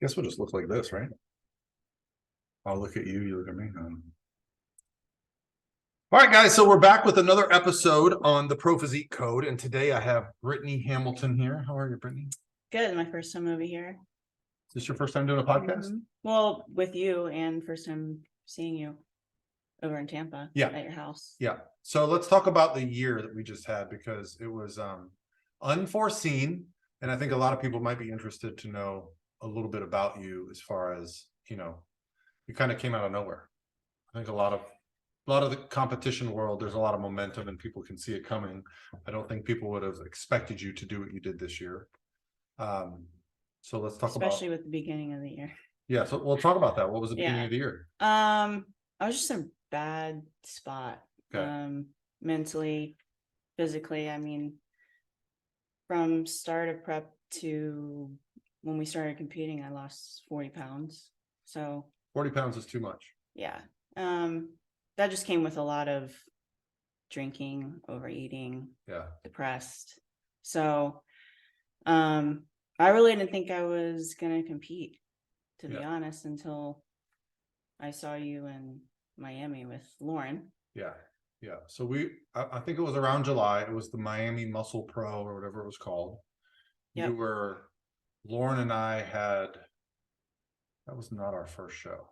Guess we'll just look like this, right? I'll look at you, you look at me. All right, guys, so we're back with another episode on the Pro Physique Code, and today I have Brittany Hamilton here. How are you, Brittany? Good. My first time over here. Is this your first time doing a podcast? Well, with you, and first time seeing you over in Tampa. Yeah. At your house. Yeah. So let's talk about the year that we just had, because it was unforeseen, and I think a lot of people might be interested to know a little bit about you, as far as, you kind of came out of nowhere. I think a lot of the competition world, there's a lot of momentum and people can see it coming. I don't think people would have expected you to do what you did this year. So let's talk especially with the beginning of the year. Yeah, so we'll talk about that. What was the beginning of the year? I was just in a bad spot. Okay. Mentally, physically. I mean, from start of prep to when we started competing, I lost 40 pounds. So 40 pounds is too much. Yeah. That just came with a lot of drinking, overeating, depressed. So I really didn't think I was gonna compete, to be honest, until I saw you in Miami with Lauren. Yeah. So I think it was around July. It was the Miami Muscle Pro or whatever it was called. Yep. Lauren and I that was not our first show.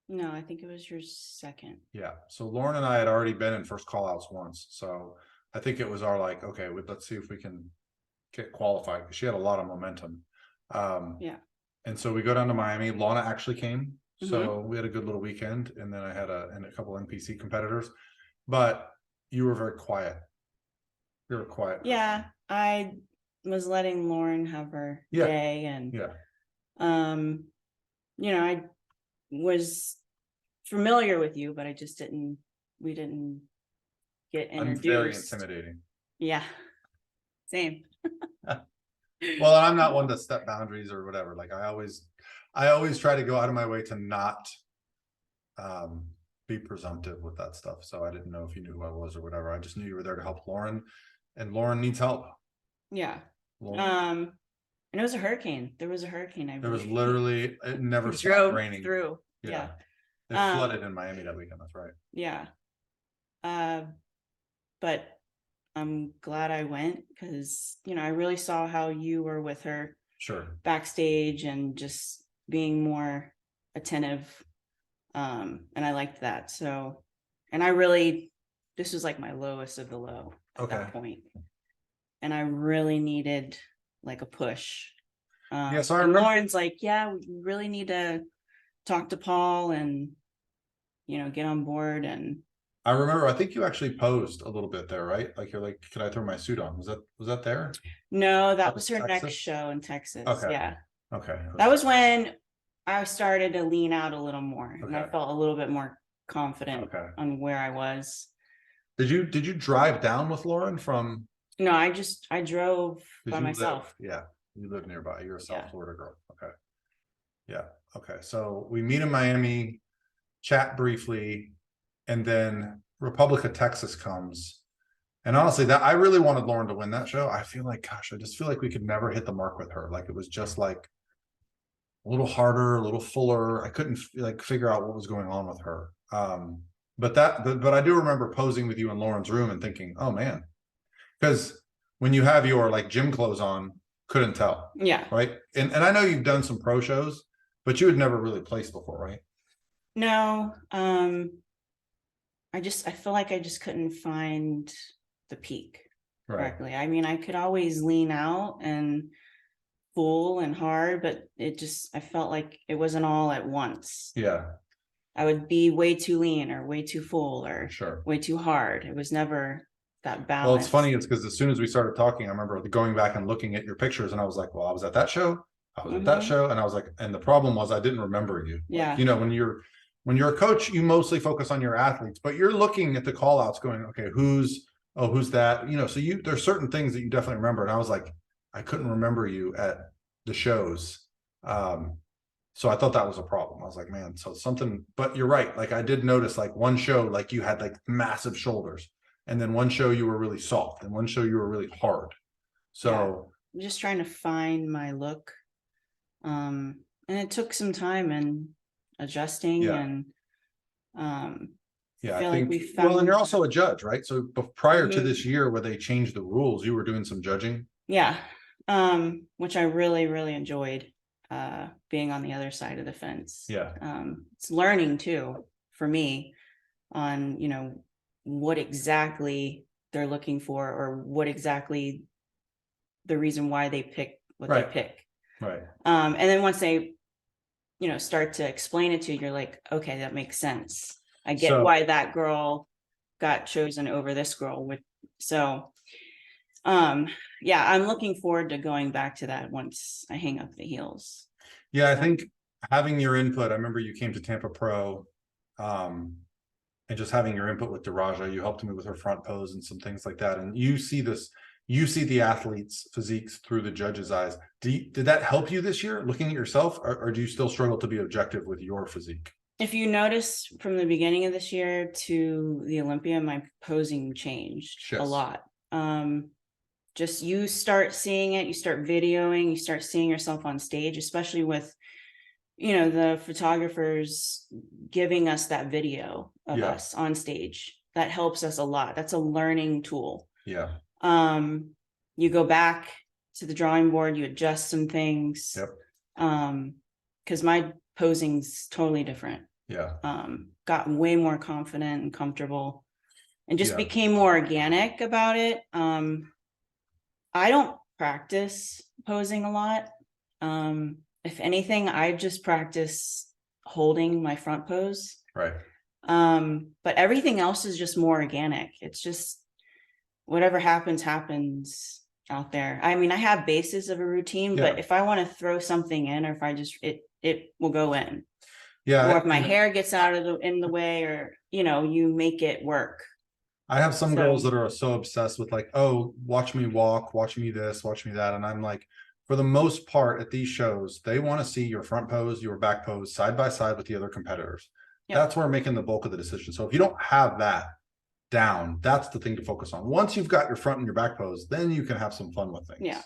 No, I think it was your second. Yeah. So Lauren and I had already been in first Callouts once. So I think it was our okay, let's see if we can get qualified, because she had a lot of momentum. And so we go down to Miami. Lana actually came. So we had a good little weekend. And then I had a couple NPC competitors. But you were very quiet. You were quiet. Yeah. I was letting Lauren have her day. And I was familiar with you, but we didn't get introduced. I'm very intimidating. Yeah, same. Well, I'm not one to set boundaries or whatever. I always try to go out of my way to not be presumptive with that stuff. So I didn't know if you knew who I was or whatever. I just knew you were there to help Lauren, and Lauren needs help. Yeah. And it was a hurricane. There was a hurricane. There was literally, it never stopped raining. Through. Yeah. It flooded in Miami that weekend. That's right. Yeah. But I'm glad I went, because, I really saw how you were with her. Sure. Backstage and just being more attentive. And I liked that. So, and this was like my lowest of the low at that point. And I really needed a push. So I remember Lauren's we really need to talk to Paul and, get on board. And I remember, I think you actually posed a little bit there, right? You're like, could I throw my suit on? Was that there? No, that was her next show in Texas. Okay. Yeah. Okay. That was when I started to lean out a little more. And I felt a little bit more confident on where I was. Did you drive down with Lauren from? No, I drove by myself. You live nearby. You're a South Florida girl. Okay. Yeah. Okay. So we meet in Miami, chat briefly, and then Republic of Texas comes. And honestly, I really wanted Lauren to win that show. I feel I just feel like we could never hit the mark with her. It was just a little harder, a little fuller. I couldn't figure out what was going on with her. But I do remember posing with you in Lauren's room and thinking, oh man, because when you have your gym clothes on, couldn't tell. Yeah. Right. And I know you've done some pro shows, but you had never really placed before, right? No. I feel like I just couldn't find the peak correctly. I mean, I could always lean out and full and hard, but I felt like it wasn't all at once. Yeah. I would be way too lean or way too full or way too hard. It was never that balance. Well, it's funny. It's because as soon as we started talking, I remember going back and looking at your pictures, and I was like, well, I was at that show. I was at that show. And I was like, and the problem was I didn't remember you. Yeah. When you're a coach, you mostly focus on your athletes, but you're looking at the call outs going, okay, who's that? So there's certain things that you definitely remember. And I was like, I couldn't remember you at the shows. So I thought that was a problem. I was like, man, so something, but you're right. I did notice one show, you had massive shoulders, and then one show you were really soft, and one show you were really hard. So I'm just trying to find my look. And it took some time and adjusting and yeah, feel I like think, we found. well, and you're also a judge, right? So prior to Mhm. this year where they changed the rules, you were doing some judging. Yeah. Which I really, really enjoyed, being on the other side of the fence. Yeah. It's learning too, for me, on, you know, what exactly they're looking for, or what exactly the reason why they pick what they pick. Right. And then once they, you know, start to explain it to you, you're like, okay, that makes sense. I get why that girl got chosen over this girl with, so yeah, I'm looking forward to going back to that once I hang up the heels. Yeah, I think having your input, I remember you came to Tampa Pro, and just having your input with Daraja, you helped me with her front pose and some things like that. And you see the athletes' physiques through the judge's eyes. Did that help you this year, looking at yourself, or do you still struggle to be objective with your physique? If you notice from the beginning of this year to the Olympia, my posing changed a lot. Just you start seeing it, you start videoing, you start seeing yourself on stage, especially with, you know, the photographers giving us that video of us on stage. That helps us a lot. That's a learning tool. Yeah. You go back to the drawing board, you adjust some things. Because my posing's totally different. Yeah. Got way more confident and comfortable, and just became more organic about it. I don't practice posing a lot. If anything, I just practice holding my front pose. Right. But everything else is just more organic. It's just whatever happens out there. I mean, I have bases of a routine, but if I want to throw something in, or if I just, it will go in. Yeah. Or if my hair gets in the way, or, you know, you make it work. I have some girls that are so obsessed with like, oh, watch me walk, watch me this, watch me that. And I'm like, for the most part at these shows, they want to see your front pose, your back pose side by side with the other competitors. Yep. That's where I'm making the bulk of the decision. So if you don't have that down, that's the thing to focus on. Once you've got your front and your back pose, then you can have some fun with things. Yeah.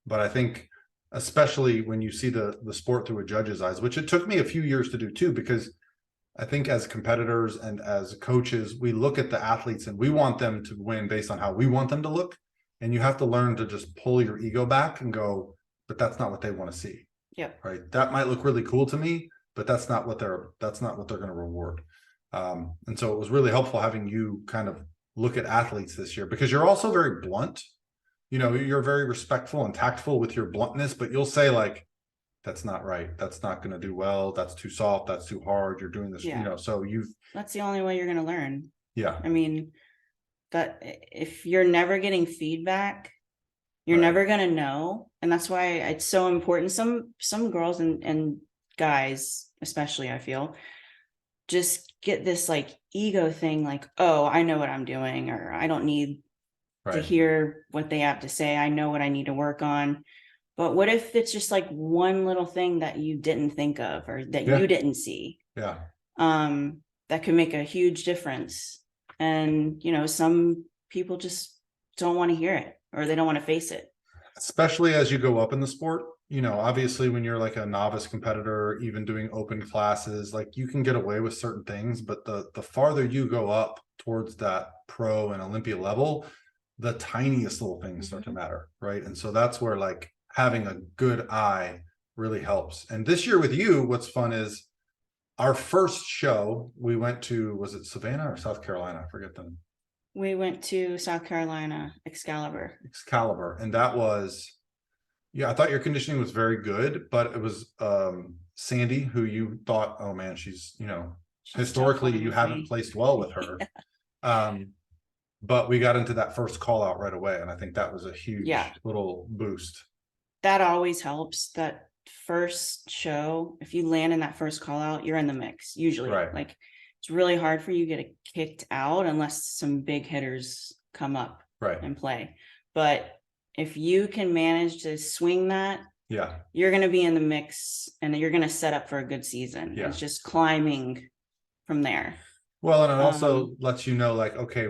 But I think, especially when you see the sport through a judge's eyes, which it took me a few years to do too, because I think as competitors and as coaches, we look at the athletes and we want them to win based on how we want them to look. And you have to learn to just pull your ego back and go, but that's not what they want to see. Yeah. Right. That might look really cool to me, but that's not what they're going to reward. And so it was really helpful having you kind of look at athletes this year, because you're also very blunt. You know, you're very respectful and tactful with your bluntness, but you'll say like, that's not right. That's not going to do well. That's too soft. That's too hard. You're doing this, you know, so that's the only way you're going to learn. Yeah. I mean, that if you're never getting feedback, you're never going to know. And that's why it's so important. Some girls and guys, especially, I feel, just get this like ego thing, like, oh, I know what I'm doing, or I don't need to hear what they have to say. I know what I need to work on. But what if it's just like one little thing that you didn't think of, or that you didn't see? Yeah. That could make a huge difference. And, you know, some people just don't want to hear it, or they don't want to face it. Especially as you go up in the sport, you know, obviously when you're like a novice competitor, even doing open classes, like you can get away with certain things, but the farther you go up towards that pro and Olympia level, the tiniest little things start to matter. Right. And so that's where like having a good eye really helps. And this year with you, what's fun is our first show we went to, was it Savannah or South Carolina? I forget them. We went to South Carolina, Excalibur. And that was, I thought your conditioning was very good, but it was Sandy, who you thought, oh man, she's, you know, historically you haven't placed well with her. But we got into that first call out right away. And I think that was a huge little boost. That always helps. That first show, if you land in that first call out, you're in the mix usually. Like it's really hard for you to get kicked out unless some big hitters come up and play. But if you can manage to swing that, you're going to be in the mix, and you're going to set up for a good season. It's just climbing from there. Well, and it also lets you know, like, okay,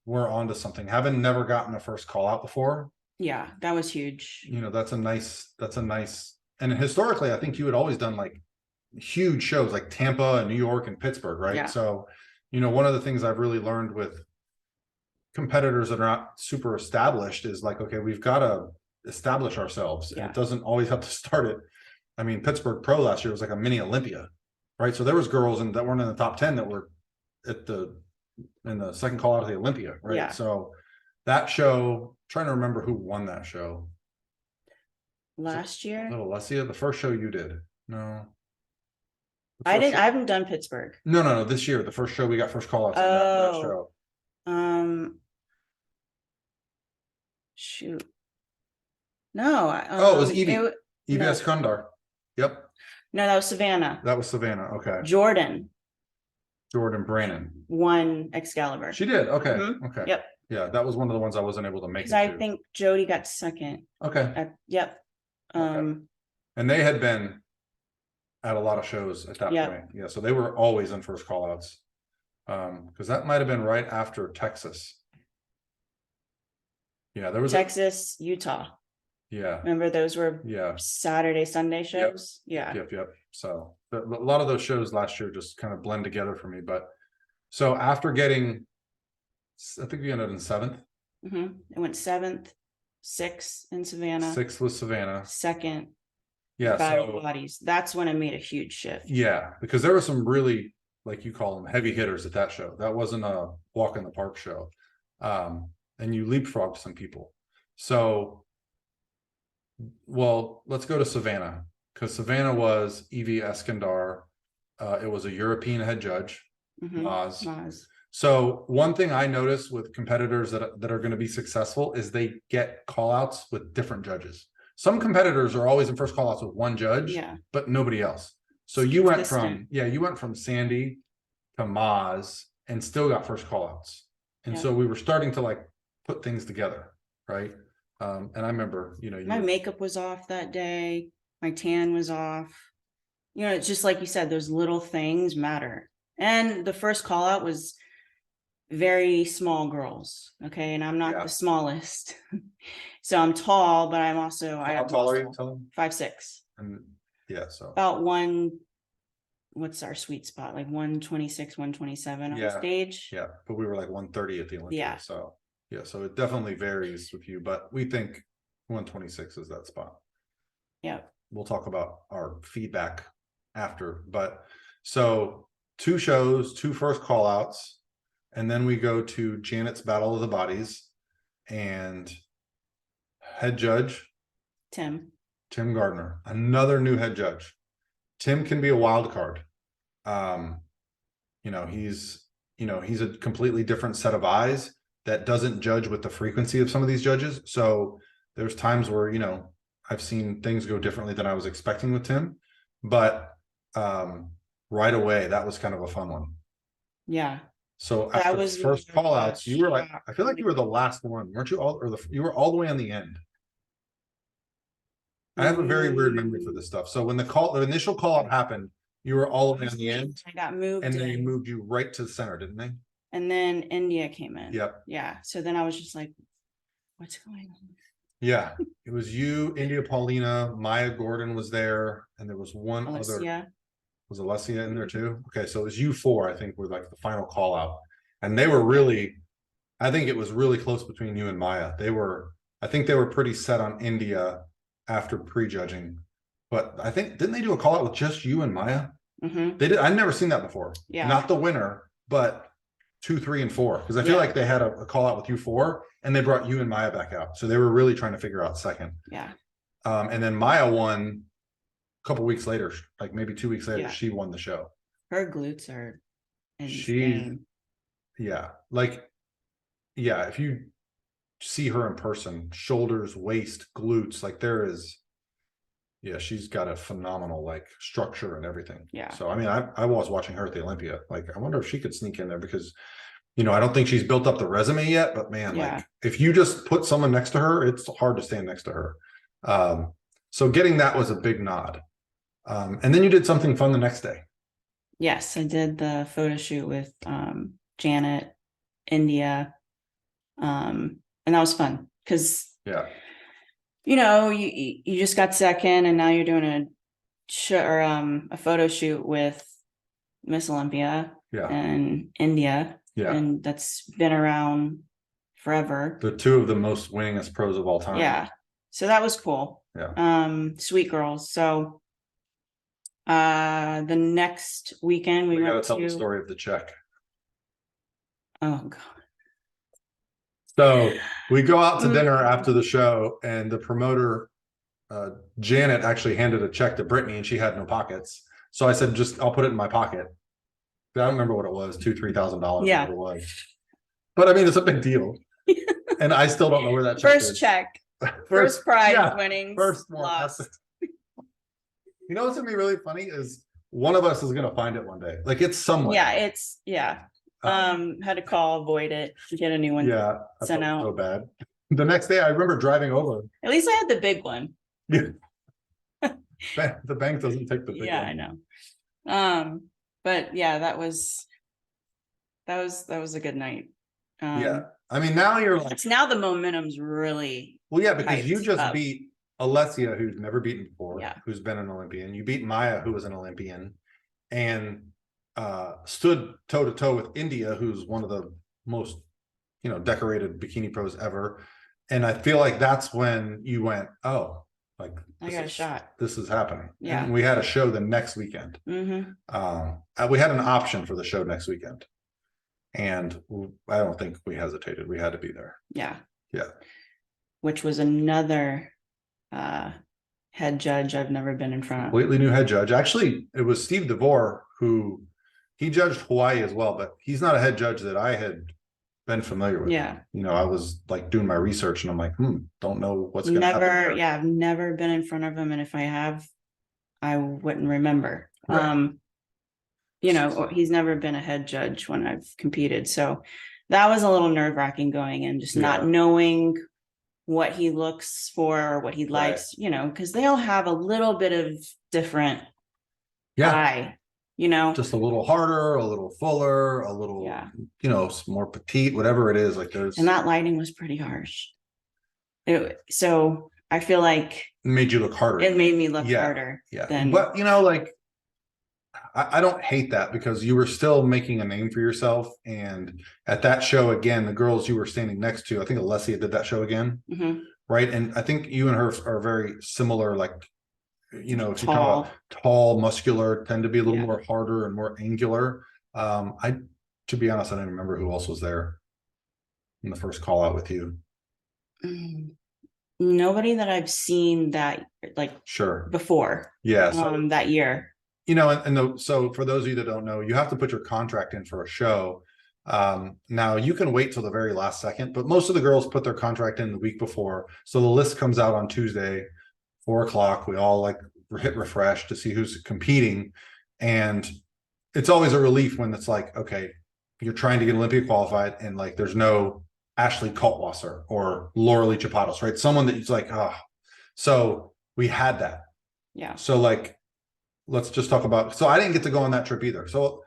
we're on to something. Having never gotten a first call out before. Yeah, that was huge. You know, that's a nice and historically, I think you had always done like huge shows like Tampa and New York and Pittsburgh, right? Yeah. So, one of the things I've really learned with competitors that are not super established is like, okay, we've got to establish ourselves. And it doesn't always have to start it. I mean, Pittsburgh Pro last year was like a mini Olympia, right? So there was girls that weren't in the top 10 that were in the second call out of the Olympia, right? Yeah. So that show, trying to remember who won that show. Last year? Little Alessia, the first show you did. No. I haven't done Pittsburgh. No. This year, the first show we got first call outs in that show. Shoot. No. It was Evie. Evie Eskandar. Yep. No, that was Savannah. That was Savannah. Okay. Jordan Brannon won Excalibur. She did. Okay. Mm-hmm. Okay. Yep. Yeah, that was one of the ones I wasn't able to make. Because I think Jody got second. Okay. Yep. Okay. And they had been at a lot of shows at that point. Yeah, so they were always in first call outs. Because that might have been right after Texas. Yeah, there was Texas, Utah. Yeah. Remember those were Saturday, Sunday shows? Yep. Yep. So a lot of those shows last year just kind of blend together for me. But so after getting, I think we ended in 7th. It went 7th, 6th in Savannah. 6th was Savannah. 2nd. Yeah. Battle Bodies. That's when I made a huge shift. Yeah, because there were some really, like you call them, heavy hitters at that show. That wasn't a walk in the park show. And you leapfrogged some people. So, well, let's go to Savannah, because Savannah was Evie Eskandar. It was a European head judge, Maz. So one thing I noticed with competitors that are going to be successful is they get call outs with different judges. Some competitors are always in first call outs with one judge, but nobody else. So you went from Sandy to Maz and still got first call outs. And so we were starting to like put things together, right? And I remember, my makeup was off that day. My tan was off. It's just like you said, those little things matter. And the first call out was very small girls. Okay. And I'm not the smallest. So I'm tall, but I'm also, how tall are you? 5'6". And so about what's our sweet spot? Like 126, 127 on stage. Yeah. But we were like 130 at the Olympia. Yeah. So so it definitely varies with you, but we think 126 is that spot. Yeah. We'll talk about our feedback after, but so 2 shows, 2 first call outs, and then we go to Janet's Battle of the Bodies, and head judge Tim Gardner, another new head judge. Tim can be a wild card. He's a completely different set of eyes that doesn't judge with the frequency of some of these judges. So there's times where, I've seen things go differently than I was expecting with Tim, but right away, that was kind of a fun one. Yeah. So after the first call outs, you were like, I feel like you were the last one, weren't you? You were all the way on the end. I have a very weird memory for this stuff. So when the initial call out happened, you were all the way on the end. I got moved. And they moved you right to the center, didn't they? And then India came in. Yep. Yeah. So then I was just like, what's going on? Yeah. It was you, India, Paulina, Maya Gordon was there. And there was one other. Was Alessia in there too? Okay. So it was you 4, I think, were like the final call out. And they were really, I think it was really close between you and Maya. I think they were pretty set on India after prejudging. But I think, didn't they do a call out with just you and Maya? Mm-hmm. They did. I'd never seen that before. Yeah. Not the winner, but 2, 3, and 4. Because I feel like they had a call out with you 4, and they brought you and Maya back out. So they were really trying to figure out second. Yeah. And then Maya won a couple weeks later, like maybe 2 weeks later, she won the show. Her glutes are insane. If you see her in person, shoulders, waist, glutes, like there is, she's got a phenomenal like structure and everything. Yeah. So I mean, I was watching her at the Olympia. Like, I wonder if she could sneak in there, because I don't think she's built up the resume yet, but man, like if you just put someone next to her, it's hard to stand next to her. So getting that was a big nod. And then you did something fun the next day. Yes, I did the photo shoot with Janet, India. And that was fun because you just got second, and now you're doing a photo shoot with Miss Olympia and India. Yeah. And that's been around forever. They're two of the most winningest pros of all time. Yeah. So that was cool. Yeah. Sweet girls. So the next weekend we gotta tell the story of the check. Oh God. So we go out to dinner after the show, and the promoter, Janet, actually handed a check to Brittany, and she had no pockets. So I said, I'll put it in my pocket. I don't remember what it was, $2,000-$3,000. Yeah. It was. But I mean, it's a big deal. And I still don't know where that check is. First prize winning. First loss. You know what's gonna be really funny is one of us is gonna find it one day. Like, it's somewhere. Yeah, had to call, avoid it, get a new one sent out. So bad. The next day I remember driving over. At least I had the big one. Yeah. The bank doesn't take the big one. Yeah, I know. But yeah, that was a good night. Yeah. I mean, now you're like, now the momentum's really because you just beat Alessia, who's never beaten before, who's been an Olympian. You beat Maya, who was an Olympian, and stood toe to toe with India, who's one of the most decorated bikini pros ever. And I feel like that's when you went, oh, like, I got a shot. This is happening. Yeah. And we had a show the next weekend. We had an option for the show next weekend, and I don't think we hesitated. We had to be there. Yeah. Yeah. Which was another head judge I've never been in front of. Completely new head judge. Actually, it was Steve DeVore, who he judged Hawaii as well, but he's not a head judge that I had been familiar with. Yeah. I was like doing my research, and I'm like, don't know what's going to happen there. Yeah, I've never been in front of him, and if I have, I wouldn't remember. Right. He's never been a head judge when I've competed, so that was a little nerve-wracking going in, just not knowing what he looks for or what he likes. Because they all have a little bit of different eye. Just a little harder, a little fuller, a little, more petite, whatever it is. Like, and that lighting was pretty harsh. So I feel like it made you look harder. It made me look harder. Yeah. But I don't hate that, because you were still making a name for yourself. And at that show, again, the girls you were standing next to, I think Alessia did that show again. Right. And I think you and her are very similar, like, if you talk about tall, muscular, tend to be a little more harder and more angular. To be honest, I don't remember who else was there in the first call out with you. Nobody that I've seen that before. Yeah. That year. So for those of you that don't know, you have to put your contract in for a show. Now you can wait till the very last second, but most of the girls put their contract in the week before. So the list comes out on Tuesday, 4:00. We all hit refresh to see who's competing. And it's always a relief when it's like, okay, you're trying to get Olympia qualified, and there's no Ashley Kaltwasser or Lauralee Chapatos, right? Someone that it's like, so we had that. Yeah. So let's just talk about, so I didn't get to go on that trip either. So,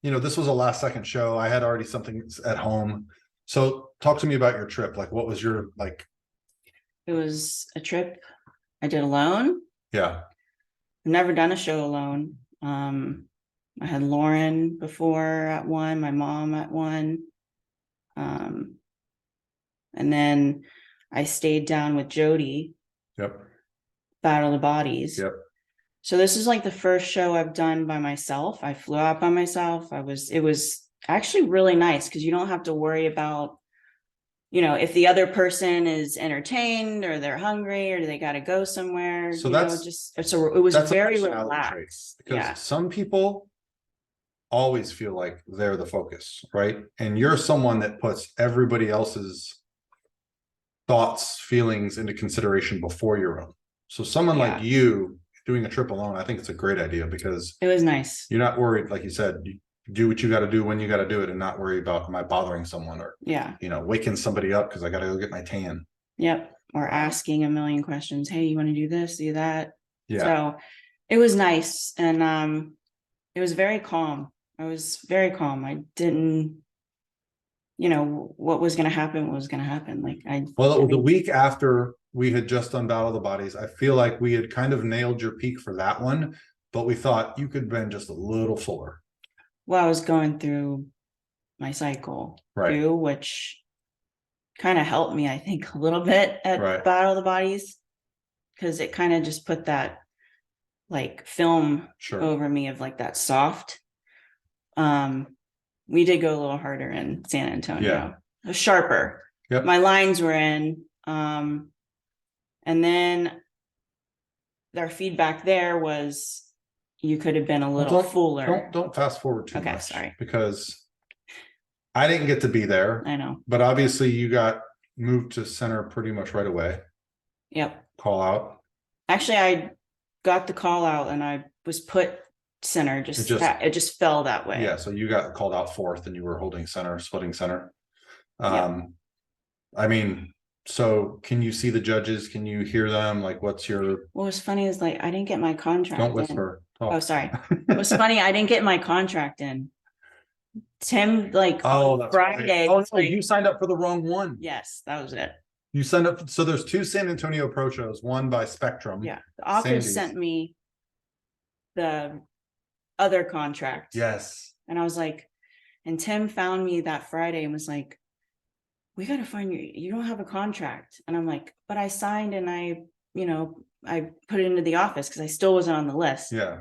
this was a last second show. I had already something at home. So talk to me about your trip. What was your, It was a trip I did alone. Yeah. I've never done a show alone. I had Lauren before at one, my mom at one. And then I stayed down with Jody. Yep. Battle of the Bodies. Yep. So this is the first show I've done by myself. I flew out by myself. It was actually really nice, because you don't have to worry about, if the other person is entertained or they're hungry or they got to go somewhere. So so it was very relaxed. Because some people always feel like they're the focus, right? And you're someone that puts everybody else's thoughts, feelings into consideration before your own. So someone like you doing a trip alone, I think it's a great idea, because it was nice. You're not worried, like you said, you do what you got to do when you got to do it, and not worry about, am I bothering someone, or waking somebody up because I got to go get my tan. Yep. Or asking a million questions. Hey, you want to do this, do that? Yeah. So it was nice, and it was very calm. I was very calm. I didn't, what was going to happen was going to happen. The week after we had just done Battle of the Bodies. I feel like we had kind of nailed your peak for that one, but we thought you could have been just a little fuller. Well, I was going through my cycle too, which kind of helped me, I think, a little bit at Battle of the Bodies, because it kind of just put that like film over me of like that soft. We did go a little harder in San Antonio. It was sharper. Yep. My lines were in. And then their feedback there was you could have been a little fuller. Don't fast forward too much. Okay, sorry. Because I didn't get to be there. I know. But obviously you got moved to center pretty much right away. Yep. Call out. Actually, I got the call out and I was put center. It just fell that way. Yeah. So you got called out fourth and you were holding center, splitting center. I mean, so can you see the judges? Can you hear them? Like, what's your... What was funny is like, I didn't get my contract. Don't whisper. Oh, sorry. It was funny. I didn't get my contract in. Tim, like, that's Friday. Right. Oh, no, you signed up for the wrong one. Yes, that was it. You signed up. So there's 2 San Antonio Pro shows, one by Spectrum. Yeah. The office sent me the other contract. Yes. And I was like, and Tim found me that Friday and was like, we got to find you don't have a contract. And I'm like, but I signed and I put it into the office because I still wasn't on the list. Yeah.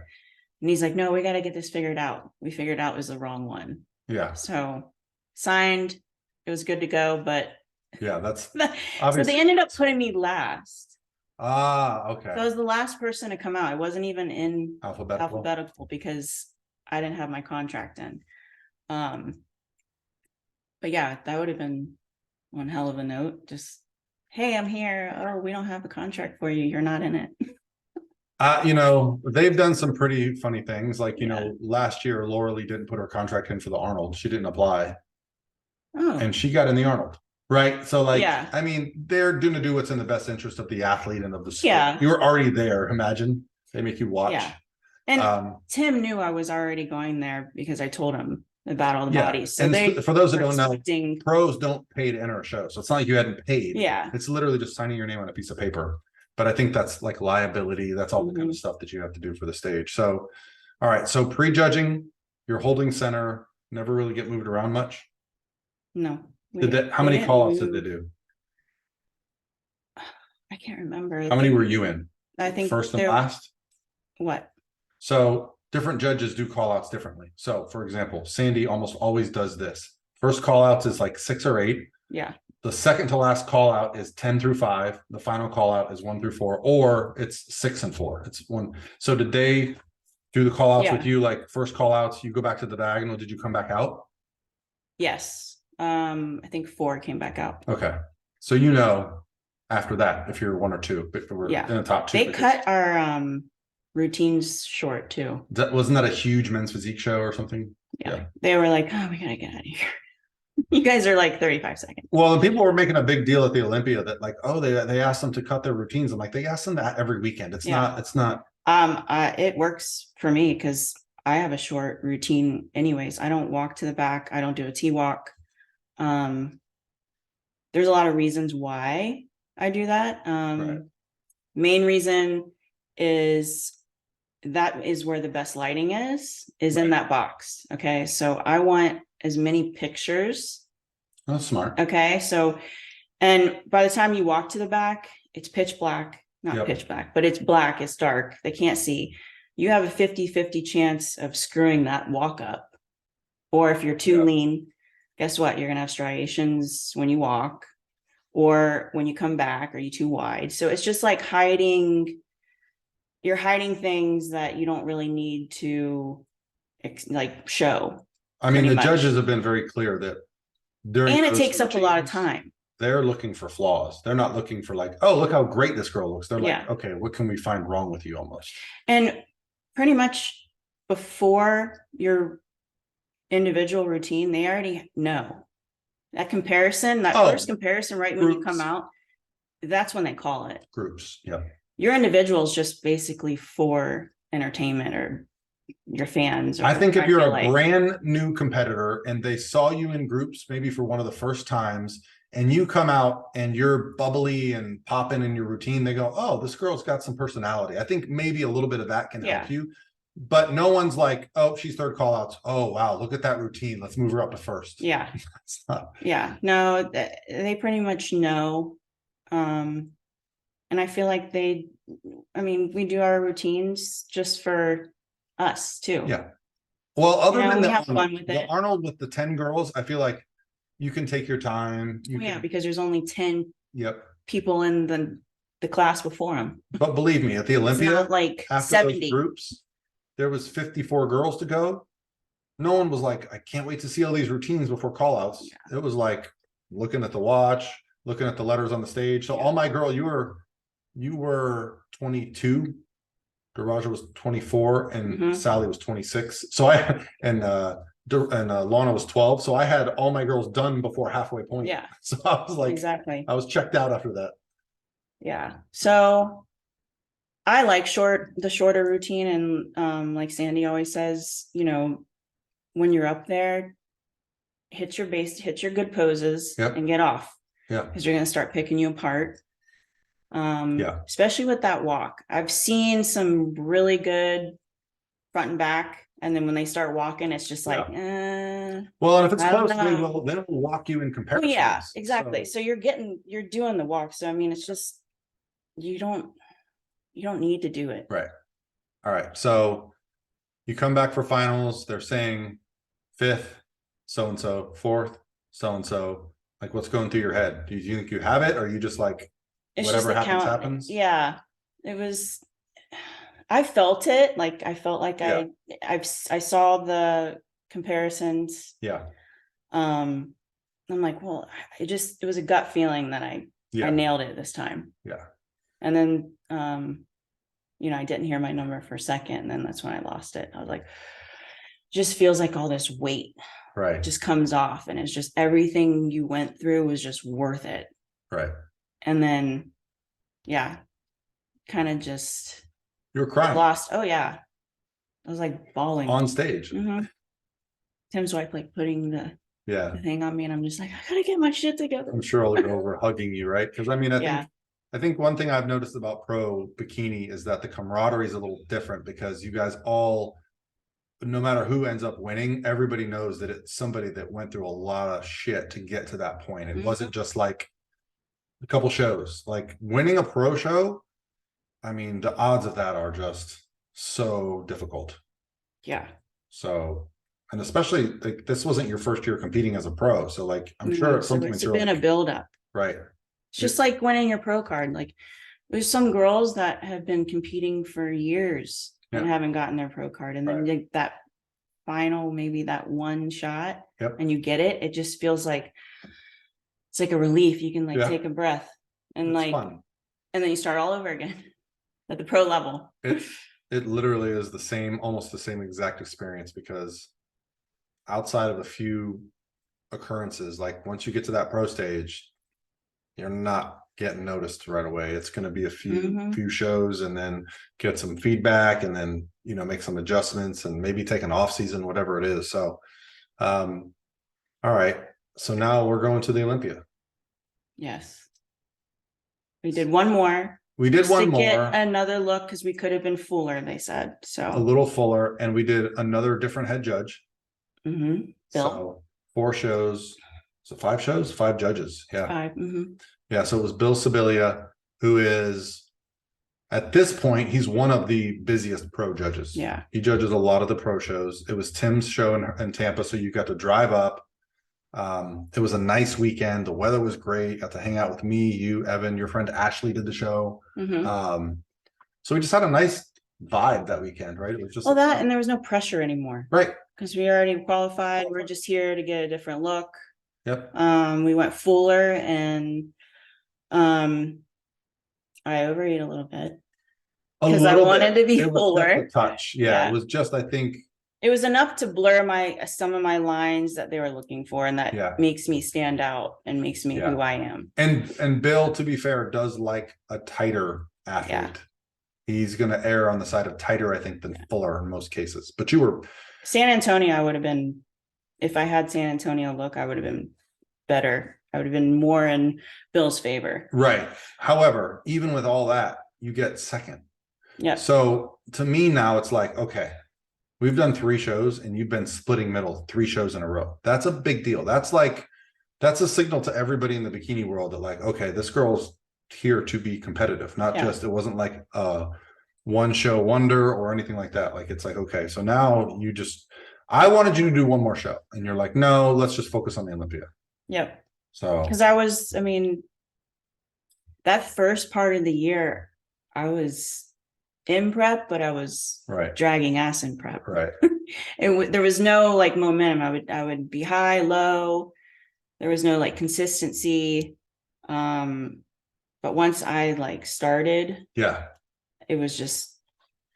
And he's like, no, we got to get this figured out. We figured out it was the wrong one. Yeah. So signed, it was good to go, but yeah, that's so they ended up putting me last. Okay. So I was the last person to come out. I wasn't even in alphabetical because I didn't have my contract in. But yeah, that would have been one hell of a note. Just, hey, I'm here. Oh, we don't have a contract for you. You're not in it. They've done some pretty funny things. Like, last year, Laura Lee didn't put her contract in for the Arnold. She didn't apply. Oh. And she got in the Arnold. Right. So I mean, they're going to do what's in the best interest of the athlete and of the sport. Yeah. You were already there. Imagine they make you watch. Yeah. And Tim knew I was already going there because I told him about all the bodies. So and for those that don't know, pros don't pay to enter a show. So it's not like you hadn't paid. Yeah. It's literally just signing your name on a piece of paper. But I think that's like liability. That's all the kind of stuff that you have to do for the stage. So, all right. So pre-judging, you're holding center, never really get moved around much. No. How many call-outs did they do? I can't remember. How many were you in? I think first and last. What? So different judges do call-outs differently. So for example, Sandy almost always does this. First call-outs is like 6 or 8. Yeah. The second to last call-out is 10 through 5. The final call-out is 1 through 4, or it's 6 and 4. It's 1. So did they do the call-outs with you? Like first call-outs, you go back to the diagonal. Did you come back out? Yes. I think 4 came back out. Okay. So after that, if you're 1 or 2, if we're in the top 2. They cut our routines short too. Wasn't that a huge men's physique show or something? Yeah. They were like, oh, we gotta get out of here. You guys are like 35 seconds. Well, and people were making a big deal at the Olympia that like, oh, they asked them to cut their routines. I'm like, they ask them that every weekend. It's not. It works for me because I have a short routine anyways. I don't walk to the back. I don't do a T-walk. There's a lot of reasons why I do that. Main reason is that is where the best lighting is in that box. Okay. So I want as many pictures. That's smart. Okay. So, and by the time you walk to the back, it's pitch black, not pitch black, but it's black. It's dark. They can't see. You have a 50-50 chance of screwing that walk up. Or if you're too lean, guess what? You're going to have striations when you walk or when you come back. Are you too wide? So it's just like you're hiding things that you don't really need to like show. I mean, the judges have been very clear that and it takes up a lot of time. They're looking for flaws. They're not looking for like, oh, look how great this girl looks. They're like, okay, what can we find wrong with you almost? And pretty much before your individual routine, they already know that comparison, first comparison, right? When you come out, that's when they call it groups. Yeah. Your individual is just basically for entertainment or your fans. I think if you're a brand new competitor and they saw you in groups, maybe for one of the first times, and you come out and you're bubbly and popping in your routine, they go, oh, this girl's got some personality. I think maybe a little bit of that can help you, but no one's like, oh, she's third call outs. Oh, wow, look at that routine. Let's move her up to first. Yeah. Yeah. No, they pretty much know. And I feel like we do our routines just for us too. Yeah. Well, other than we have fun with it. Arnold with the 10 girls, I feel like you can take your time. Because there's only 10 people in the class before him. But believe me, at the Olympia, like after 70 those groups, there was 54 girls to go. No one was like, I can't wait to see all these routines before call outs. Yeah. It was like looking at the watch, looking at the letters on the stage. So all my girl, you were 22. Daraja was 24 and Sally was 26. So and Lana was 12. So I had all my girls done before halfway point. Yeah. So I was like, exactly. I was checked out after that. Yeah. So I like the shorter routine. And like Sandy always says, when you're up there, hit your good poses and get off. Yeah. Because you're going to start picking you apart. Especially with that walk. I've seen some really good front and back. And then when they start walking, it's just like, well, and if it's close, they'll walk you in comparison. Yeah, exactly. So you're doing the walk. So, it's just, you don't need to do it. Right. All right. So you come back for finals. They're saying 5th, so-and-so, 4th, so-and-so. Like, what's going through your head? Do you think you have it? Or are you just like, whatever happens? Yeah. It was, I felt it. Like, I felt like I saw the comparisons. Yeah. I'm like, well, it was a gut feeling that I nailed it this time. Yeah. And then, I didn't hear my number for a second. And then that's when I lost it. I was like, just feels like all this weight just comes off. And it's just everything you went through was just worth it. Right. And then, kind of just. You were crying. Lost. Oh, yeah. I was like bawling. On stage. Tim's wife like putting the thing on me, and I'm just like, I gotta get my shit together. I'm sure all the girls were hugging you, right? Because I think one thing I've noticed about pro bikini is that the camaraderie is a little different, because you guys all, no matter who ends up winning, everybody knows that it's somebody that went through a lot of shit to get to that point. It wasn't just like a couple shows. Like winning a pro show, the odds of that are just so difficult. Yeah. So, and especially like this wasn't your first year competing as a pro. So like, I'm sure at some point it's been a build up. Right. It's just like winning your pro card. Like there's some girls that have been competing for years and haven't gotten their pro card. And then like that final, maybe that one shot and you get it. It just feels like, it's like a relief. You can like take a breath and it's fun. And then you start all over again. At the pro level. It literally is almost the same exact experience, because outside of a few occurrences, like once you get to that pro stage, you're not getting noticed right away. It's going to be a few shows, and then get some feedback, and then make some adjustments, and maybe take an off season, whatever it is. So all right, so now we're going to the Olympia. Yes, we did one more. We did one more. Get another look, because we could have been fuller, they said. So a little fuller, and we did another different head judge. Bill. So 4 shows. So 5 shows, 5 judges. Yeah. 5. Yeah. So it was Bill Sibilia, who is at this point, he's one of the busiest pro judges. Yeah. He judges a lot of the pro shows. It was Tim's show in Tampa, so you got to drive up. It was a nice weekend. The weather was great. Got to hang out with me, you, Evan, your friend Ashley did the show. So we just had a nice vibe that weekend, right? It was just and there was no pressure anymore, right? Because we already qualified. We're just here to get a different look. Yep. We went fuller, and I overate a little bit because I wanted to be fuller. Touch, it was just, I think. It was enough to blur some of my lines that they were looking for, and that makes me stand out and makes me who I am. And Bill, to be fair, does like a tighter athlete. Yeah. He's going to err on the side of tighter, I think, than fuller in most cases. But you were San Antonio. I would have been, if I had San Antonio look, I would have been better. I would have been more in Bill's favor. Right. However, even with all that, you get second. Yeah. So to me now, it's like, okay, we've done 3 shows and you've been splitting middle 3 shows in a row. That's a big deal. That's a signal to everybody in the bikini world that like, okay, this girl's here to be competitive, not just, it wasn't like a one show wonder or anything like that. Like, it's like, okay, so now I wanted you to do one more show and you're like, no, let's just focus on the Olympia. Yep. So, because that first part of the year, I was in prep, but I was dragging ass in prep. Right. There was no like momentum. I would be high, low. There was no like consistency. But once I like started, it was just,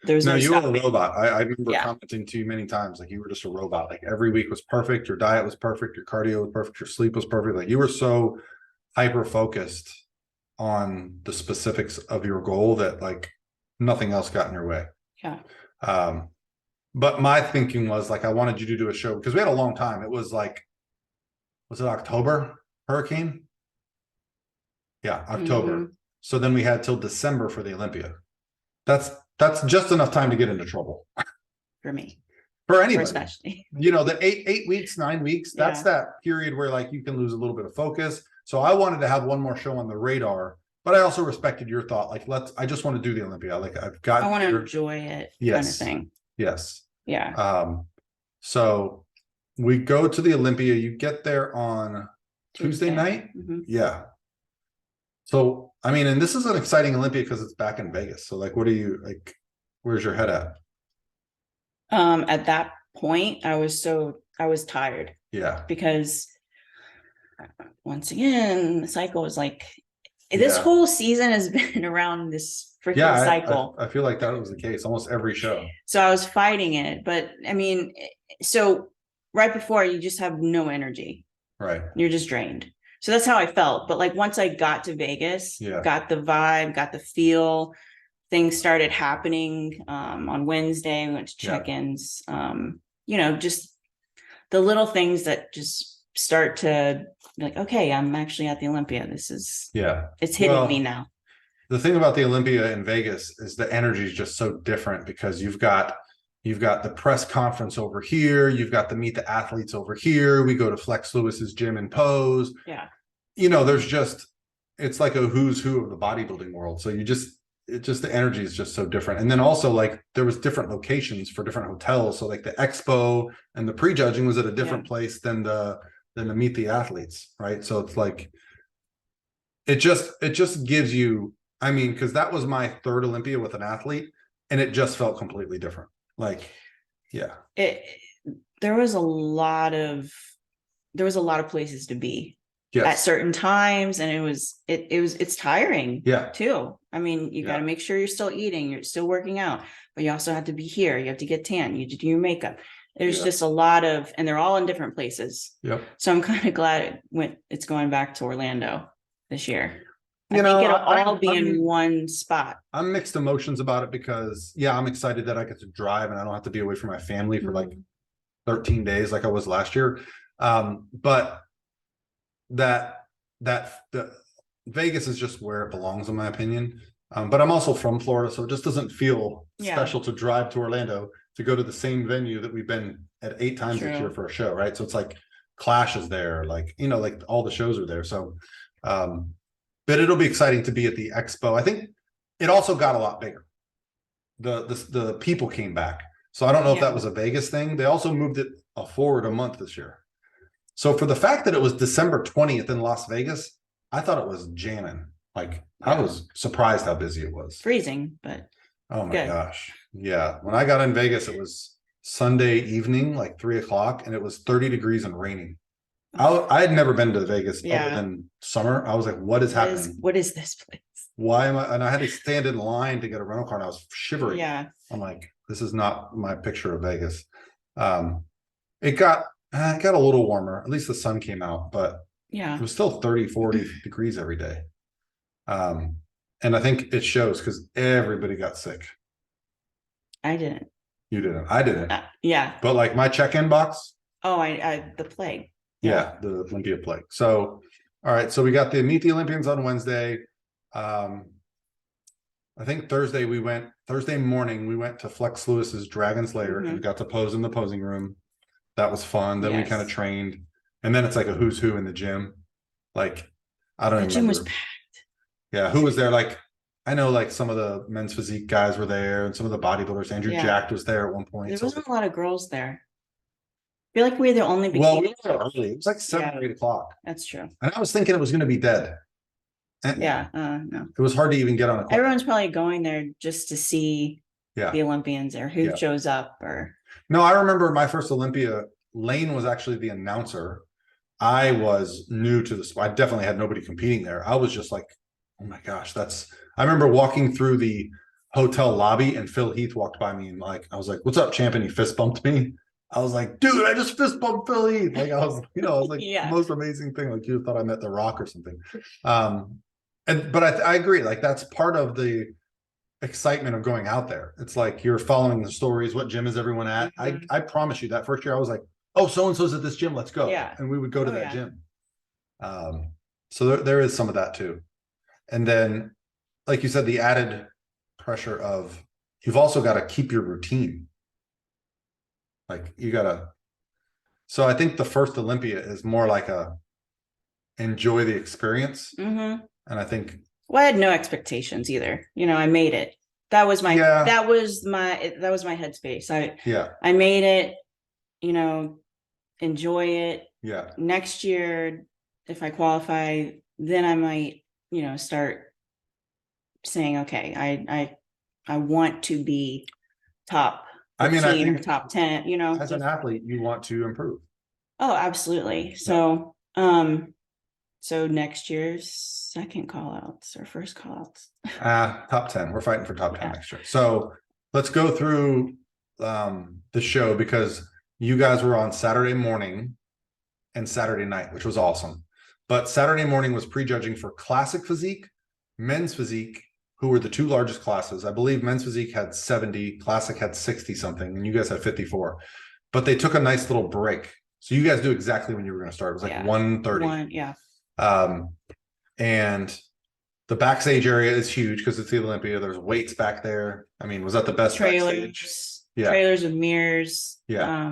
there was no you were a robot. I remember commenting to you many times, like you were just a robot. Like every week was perfect. Your diet was perfect. Your cardio was perfect. Your sleep was perfect. Like you were so hyper focused on the specifics of your goal that like nothing else got in your way. Yeah. But my thinking was like, I wanted you to do a show because we had a long time. It was like, was it October hurricane? Yeah, October. So then we had till December for the Olympia. That's just enough time to get into trouble. For me. For anybody. Especially. You know, the 8 weeks, 9 weeks, that's that period where like you can lose a little bit of focus. So I wanted to have one more show on the radar, but I also respected your thought. Like, I just want to do the Olympia. Like I want to enjoy it kind of thing. Yes. Yeah. So we go to the Olympia, you get there on Tuesday night. Yeah. So, I mean, and this is an exciting Olympia because it's back in Vegas. So like, what are you like, where's your head at? At that point, I was tired. Yeah. Because once again, the cycle was like, this whole season has been around this freaking cycle. I feel like that was the case almost every show. So I was fighting it, but I mean, so right before you just have no energy. Right. You're just drained. So that's how I felt. But like once I got to Vegas, got the vibe, got the feel, things started happening. On Wednesday, we went to check-ins. You know, just the little things that just start to be like, okay, I'm actually at the Olympia. This is, it's hitting me now. The thing about the Olympia in Vegas is the energy is just so different because you've got the press conference over here. You've got the meet the athletes over here. We go to Flex Lewis's gym and pose. Yeah. You know, it's like a who's who of the bodybuilding world. So the energy is just so different. And then also like there was different locations for different hotels. So like the expo and the pre-judging was at a different place than the meet the athletes. Right. So it's like, it just gives you, I mean, because that was my 3rd Olympia with an athlete and it just felt completely different. Like, there was a lot of places to be at certain times. And it's tiring too. I mean, you got to make sure you're still eating, you're still working out, but you also have to be here. You have to get tan, you do your makeup. There's just a lot of, and they're all in different places. Yep. So I'm kind of glad it's going back to Orlando this year. I think it'll all be in one spot. I'm mixed emotions about it because I'm excited that I get to drive and I don't have to be away from my family for like 13 days like I was last year. But the Vegas is just where it belongs in my opinion. But I'm also from Florida, so it just doesn't feel special to drive to Orlando to go to the same venue that we've been at 8 times this year for a show, right? So it's like Clash is there, like, you know, like all the shows are there. So but it'll be exciting to be at the expo. I think it also got a lot bigger. The people came back. So I don't know if that was a Vegas thing. They also moved it forward a month this year. So for the fact that it was December 20th in Las Vegas, I thought it was jamming. Like I was surprised how busy it was. Freezing, but oh my gosh. Yeah. When I got in Vegas, it was Sunday evening, like 3:00, and it was 30 degrees and raining. I had never been to Vegas other than summer. I was like, what is happening? What is this place? Why am I? And I had to stand in line to get a rental car and I was shivering. Yeah. I'm like, this is not my picture of Vegas. It got a little warmer. At least the sun came out, but it was still 30, 40 degrees every day. And I think it shows because everybody got sick. I didn't. You didn't. I didn't. Yeah. But like my check-in box. Oh, the plague. Yeah, the Olympia plague. So All right. So we got the Meet the Olympians on Wednesday. I think Thursday morning, we went to Flex Lewis's Dragon's Lair and we got to pose in the posing room. That was fun. Then we kind of trained. And then it's like a who's who in the gym. Like, I don't even remember. The gym was packed. Yeah. Who was there? Like, I know like some of the men's physique guys were there and some of the bodybuilders. Andrew Jack was there at one point. There wasn't a lot of girls there. I feel like we were the only bikini. Well, we were early. It was like 7 or 8 o'clock. That's true. And I was thinking it was going to be dead. And no. It was hard to even get on a call. Everyone's probably going there just to see the Olympians or who shows up or. No, I remember my first Olympia, Lane was actually the announcer. I was new to this. I definitely had nobody competing there. I was just like, oh my gosh, I remember walking through the hotel lobby and Phil Heath walked by me and like, I was like, what's up, champ? And he fist bumped me. I was like, dude, I just fist bumped Phil Heath. Like I was like the most amazing thing. Like you thought I met The Rock or something. But I agree. Like that's part of the excitement of going out there. It's like you're following the stories. What gym is everyone at? I promise you that first year I was like, oh, so-and-so's at this gym. Let's go. Yeah. And we would go to that gym. So there is some of that too. And then, like you said, the added pressure of you've also got to keep your routine. Like you gotta. So I think the first Olympia is more like enjoy the experience. And I think. Well, I had no expectations either. I made it. That was my headspace. I made it, enjoy it. Yeah. Next year, if I qualify, then I might, start saying, okay, I want to be top 15 I think or top 10, as an athlete, you want to improve. Oh, absolutely. So, so next year's second callouts or first callouts. Top 10. We're fighting for top 10 next year. So let's go through the show because you guys were on Saturday morning and Saturday night, which was awesome. But Saturday morning was prejudging for classic physique, men's physique, who were the two largest classes. I believe men's physique had 70, classic had 60 something, and you guys had 54. But they took a nice little break. So you guys do exactly when you were going to start. It was like 1:30. And the backstage area is huge because it's the Olympia. There's weights back there. I mean, was that the best backstage? Yeah. Trailers with mirrors. Yeah.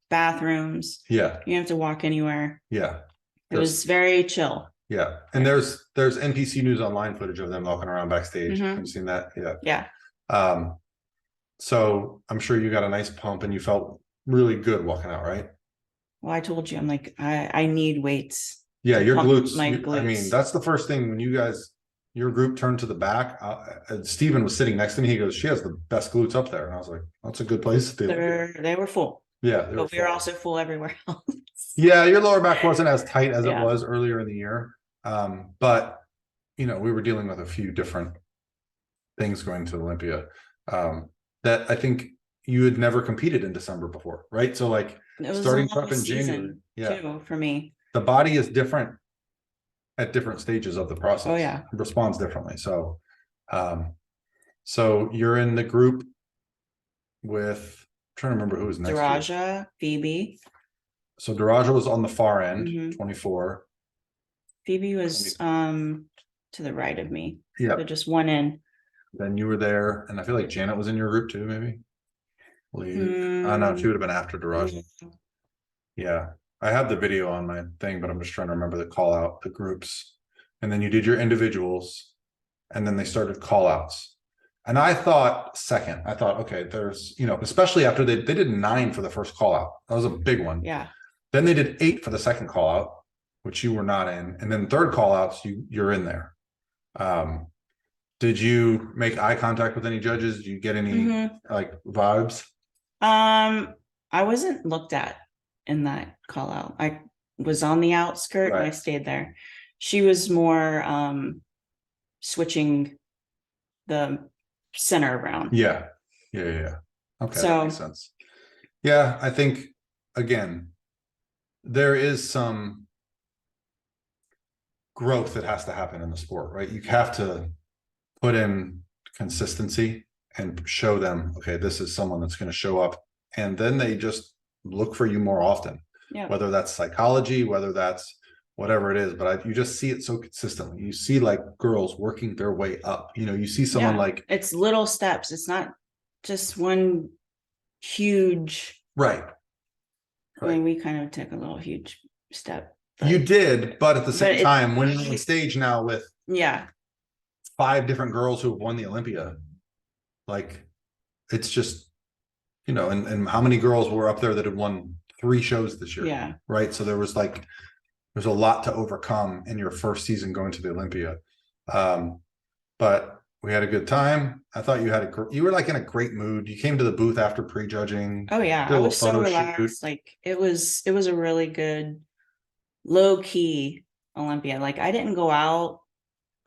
Bathrooms. Yeah. You don't have to walk anywhere. Yeah. It was very chill. Yeah. And there's NPC News Online footage of them walking around backstage. Have you seen that? Yeah. Yeah. So I'm sure you got a nice pump and you felt really good walking out, right? Well, I told you, I'm like, I need weights. Yeah, your glutes. I mean, that's the first thing when your group turned to the back. Steven was sitting next to me. He goes, she has the best glutes up there. And I was like, that's a good place to do. They were full. Yeah. But we were also full everywhere else. Yeah, your lower back wasn't as tight as it was earlier in the year. But, we were dealing with a few different things going to Olympia that I think you had never competed in December before, right? So like starting prep in January. Too, for me. The body is different at different stages of the process. Oh yeah. It responds differently. So, so you're in the group with, I'm trying to remember who was next. Daraja, Phoebe. So Daraja was on the far end, 24. Phoebe was to the right of me. Yeah. So just one in. Then you were there, and I feel like Janet was in your group too, maybe. I know she would have been after Daraja. Yeah. I have the video on my thing, but I'm just trying to remember the call out, the groups. And then you did your individuals, and then they started call outs. And I thought second, okay, there's, especially after they did 9 for the first call out. That was a big one. Yeah. Then they did 8 for the second call out, which you were not in. And then third call outs, you're in there. Did you make eye contact with any judges? Did you get any like vibes? I wasn't looked at in that call out. I was on the outskirt and I stayed there. She was more switching the center around. Yeah. Okay, so that makes sense. Yeah, I think again, there is some growth that has to happen in the sport, right? You have to put in consistency and show them, okay, this is someone that's going to show up, and then they just look for you more often. Yeah. Whether that's psychology, whether that's whatever it is, but you just see it so consistently. You see like girls working their way up, you see someone like, it's little steps. It's not just one huge. Right. I mean, we kind of took a little huge step. You did, but at the same time, when you're on stage now with 5 different girls who have won the Olympia, like it's just, and how many girls were up there that had won 3 shows this year? Yeah. Right. So there's a lot to overcome in your first season going to the Olympia. But we had a good time. I thought you were like in a great mood. You came to the booth after pre-judging. Oh yeah. I was so relaxed. Like it was a really good low key Olympia. Like I didn't go out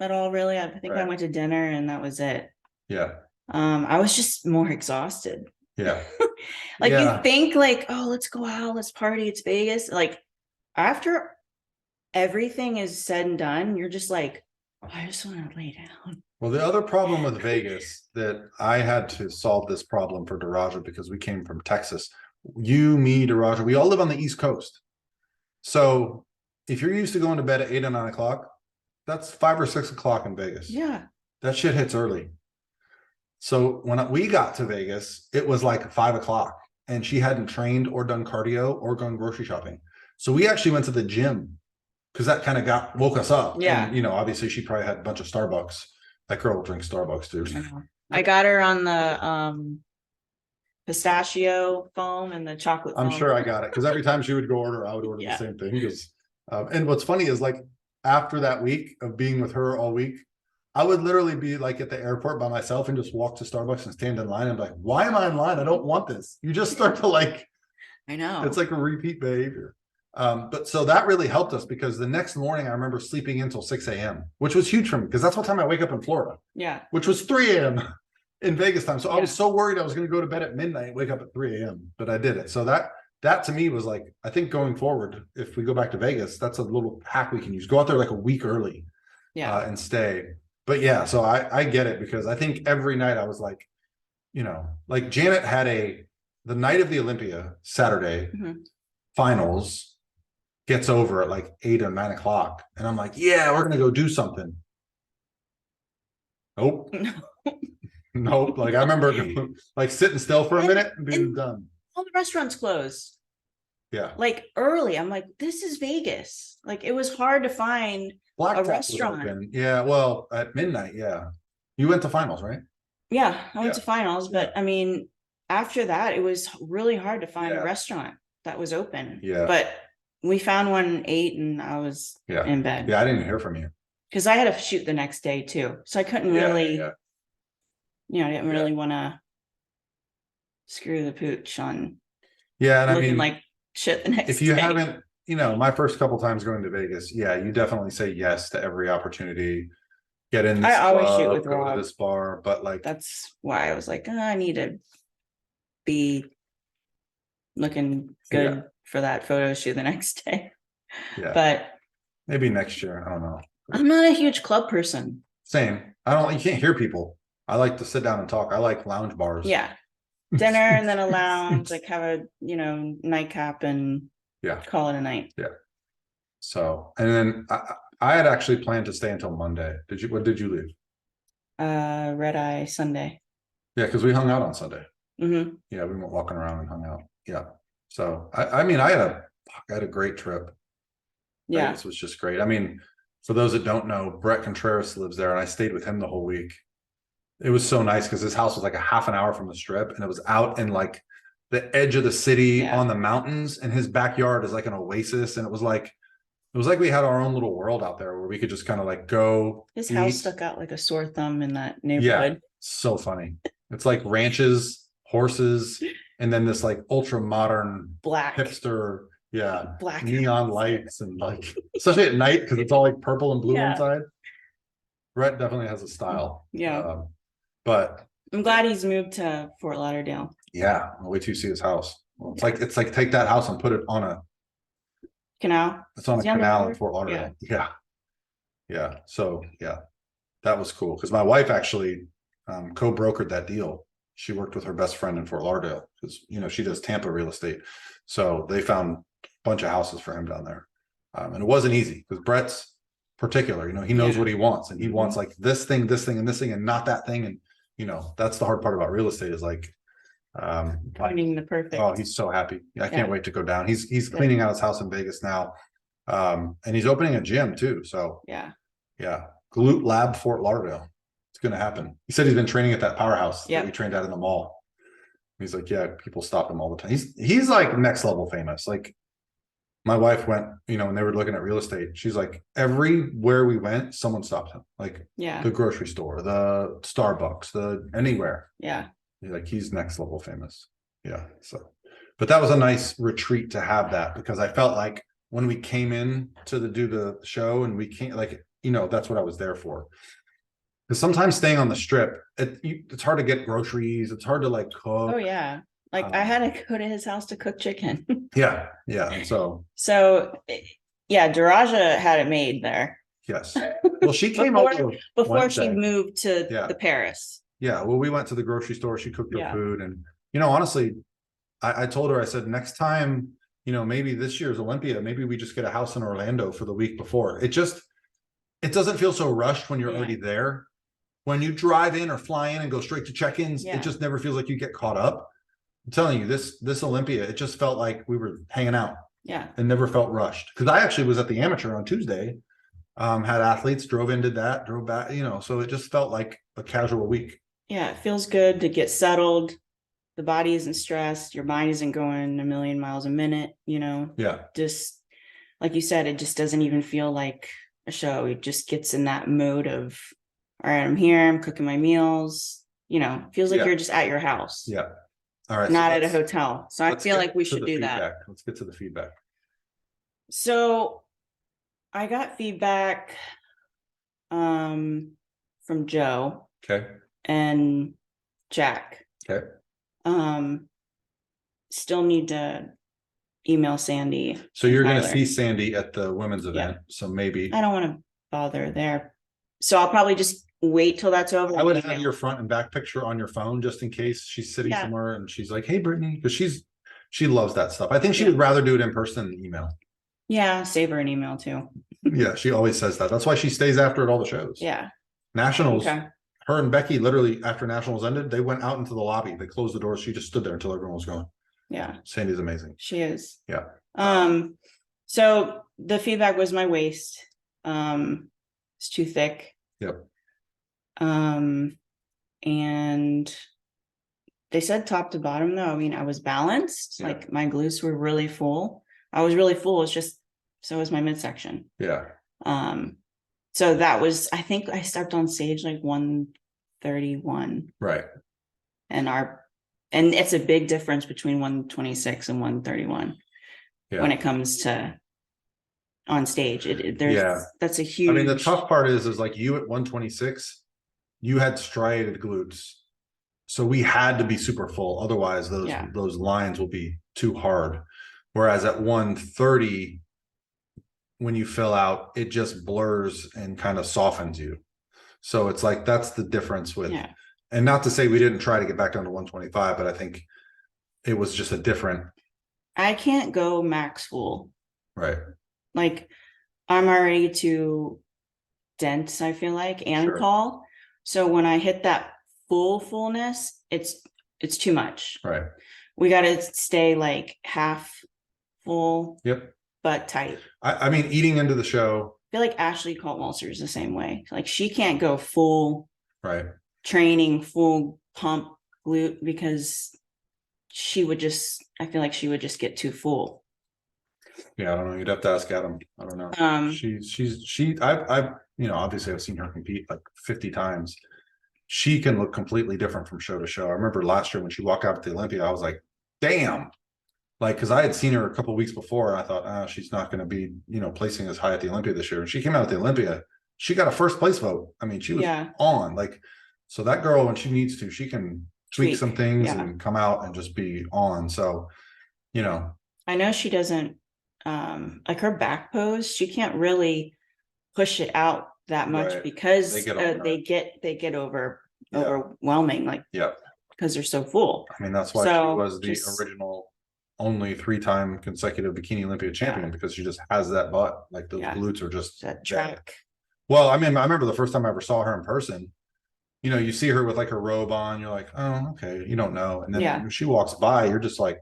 at all really. I think I went to dinner and that was it. Yeah. I was just more exhausted. Yeah. Like you think like, oh, let's go out, let's party, it's Vegas. Like after everything is said and done, you're just like, oh, I just want to lay down. Well, the other problem with Vegas that I had to solve this problem for Daraja because we came from Texas. You, me, Daraja, we all live on the East Coast. So if you're used to going to bed at 8 or 9 o'clock, that's 5 or 6 o'clock in Vegas. Yeah. That shit hits early. So when we got to Vegas, it was like 5 o'clock and she hadn't trained or done cardio or gone grocery shopping. So we actually went to the gym because that kind of woke us up. Yeah. And, obviously she probably had a bunch of Starbucks. That girl will drink Starbucks too. I got her on the pistachio foam and the chocolate foam. I'm sure I got it because every time she would go order, I would order the same thing. Because, and what's funny is like after that week of being with her all week, I would literally be like at the airport by myself and just walk to Starbucks and stand in line and be like, why am I in line? I don't want this. You just start to like, I know. It's like a repeat behavior. But so that really helped us because the next morning I remember sleeping until 6 a.m., which was huge for me because that's what time I wake up in Florida. Yeah. Which was 3 a.m. in Vegas time. So I was so worried I was going to go to bed at midnight, wake up at 3 a.m., but I did it. So that to me was like, I think going forward, if we go back to Vegas, that's a little hack we can use. Go out there like a week early and stay. But yeah, so I get it because I think every night I was like, like Janet had the night of the Olympia, Saturday, finals, gets over at like 8 or 9 o'clock. And I'm like, yeah, we're going to go do something. Nope. Nope. Like I remember like sitting still for a minute and being done. All the restaurants closed. Yeah. Like early. I'm like, this is Vegas. Like it was hard to find a restaurant. Yeah. Well, at midnight. Yeah. You went to finals, right? Yeah. I went to finals, but I mean, after that, it was really hard to find a restaurant that was open. Yeah. But we found one at 8 and I was in bed. Yeah. I didn't hear from you. Because I had to shoot the next day too. So I couldn't really, I didn't really want to screw the pooch on and looking like shit the next day. If you haven't, my first couple times going to Vegas, you definitely say yes to every opportunity. Get in this I always shoot with go Rob. to this bar, but like that's why I was like, I need to be looking good for that photo shoot the next day. Yeah. But maybe next year. I don't know. I'm not a huge club person. Same. You can't hear people. I like to sit down and talk. I like lounge bars. Yeah. Dinner and then a lounge, like have a, nightcap and call it a night. Yeah. So, and then I had actually planned to stay until Monday. What did you leave? Red Eye Sunday. Yeah. Cause we hung out on Sunday. Mm-hmm. Yeah. We went walking around and hung out. Yeah. So, I mean, I had a great trip. Yeah. This was just great. I mean, for those that don't know, Brett Contreras lives there and I stayed with him the whole week. It was so nice because his house was like a half an hour from the strip and it was out in like the edge of the city on the mountains, and his backyard is like an oasis. And it was like we had our own little world out there where we could just kind of like go. His house stuck out like a sore thumb in that neighborhood. Yeah, so funny. It's like ranches, horses, and then this like ultra modern black hipster. Yeah, black neon lights and like, especially at night because it's all like purple and blue inside. Brett definitely has a style. Yeah, but I'm glad he's moved to Fort Lauderdale. Yeah, I'll wait till you see his house. Well, it's like take that house and put it on a canal. It's on a canal in Fort Lauderdale. Yeah. So that was cool because my wife actually co-brokered that deal. She worked with her best friend in Fort Lauderdale because she does Tampa real estate. So they found bunch of houses for him down there. And it wasn't easy because Brett's particular, he knows what he wants, and he wants like this thing, and this thing, and not that thing. And, that's the hard part about real estate is like, finding the perfect. Oh, he's so happy. I can't wait to go down. He's cleaning out his house in Vegas now. And he's opening a gym too. So yeah. Glute Lab Fort Lauderdale. It's going to happen. He said he's been training at that powerhouse that we trained at in the mall. He's like, yeah, people stop him all the time. He's like next level famous. Like my wife went, when they were looking at real estate, she's like, everywhere we went, someone stopped him. Like the grocery store, the Starbucks, anywhere. Yeah. He's next level famous. Yeah. So, but that was a nice retreat to have that, because I felt like when we came in to do the show and we came, that's what I was there for. Because sometimes staying on the strip, it's hard to get groceries. It's hard to like cook. Oh yeah. Like I had to go to his house to cook chicken. Yeah. So Daraja had it made there. Yes. Well, she came before she moved to the Paris. Yeah. Well, we went to the grocery store. She cooked her food. And, honestly, I told her, I said, next time, maybe this year's Olympia, maybe we just get a house in Orlando for the week before. It doesn't feel so rushed when you're already there. When you drive in or fly in and go straight to check-ins, it just never feels like you get caught up. I'm telling you, this Olympia, it just felt like we were hanging out. Yeah. It never felt rushed. Because I actually was at the amateur on Tuesday, had athletes, drove in, did that, drove back, so it just felt like a casual week. Yeah, it feels good to get settled. The body isn't stressed. Your mind isn't going a million miles a minute, Yeah. Just like you said, it just doesn't even feel like a show. It just gets in that mode of, all right, I'm here, I'm cooking my meals, feels like you're just at your house. Yeah. All right. Not at a hotel. So I feel like we should do that. Let's get to the feedback. So I got feedback from Joe. Okay. And Jack. Okay. Still need to email Sandy. So you're going to see Sandy at the women's event. So maybe I don't want to bother there. So I'll probably just wait till that's over. I would have your front and back picture on your phone just in case she's sitting somewhere and she's like, hey, Brittany, because she loves that stuff. I think she would rather do it in person than email. Yeah, save her an email too. Yeah, she always says that. That's why she stays after at all the shows. Yeah. Nationals. Okay. Her and Becky literally after Nationals ended, they went out into the lobby. They closed the doors. She just stood there until everyone was gone. Yeah. Sandy's amazing. She is. Yeah. So the feedback was my waist. It's too thick. Yep. And they said top to bottom though. I mean, I was balanced. Like my glutes were really full. I was really full. It's just, so was my midsection. Yeah. So that was, I think I stepped on stage like 131. Right. And it's a big difference between 126 and 131 when it comes to on stage. That's a huge. I mean, the tough part is like you at 126, you had striated glutes. So we had to be super full. Otherwise those lines will be too hard. Whereas at 130, when you fill out, it just blurs and kind of softens you. So it's like, that's the difference with, and not to say we didn't try to get back down to 125, but I think it was just a different. I can't go max full. Right. Like I'm already too dense, I feel like, and tall. So when I hit that fullness, it's too much. Right. We got to stay like half full. Yep. But tight. I mean, eating into the show. I feel like Ashley Colt-Walser is the same way. Like she can't go full training, full pump glute because I feel like she would just get too full. Yeah, I don't know. You'd have to ask Adam. I don't know. I've obviously I've seen her compete like 50 times. She can look completely different from show to show. I remember last year when she walked out at the Olympia, I was like, damn. Like, because I had seen her a couple of weeks before, and I thought, she's not going to be, placing as high at the Olympia this year. And she came out at the Olympia, she got a first place vote. I mean, she was on. Like, so that girl, when she needs to, she can tweak some things and come out and just be on. So, I know she doesn't like her back pose. She can't really push it out that much because they get overwhelming. Like, because they're so full. I mean, that's why she was the original only 3-time consecutive bikini Olympia champion because she just has that butt. Like those glutes are just that track. Well, I mean, I remember the first time I ever saw her in person. You know, you see her with like her robe on, you're like, oh, okay, you don't know. And then when she walks by, you're just like,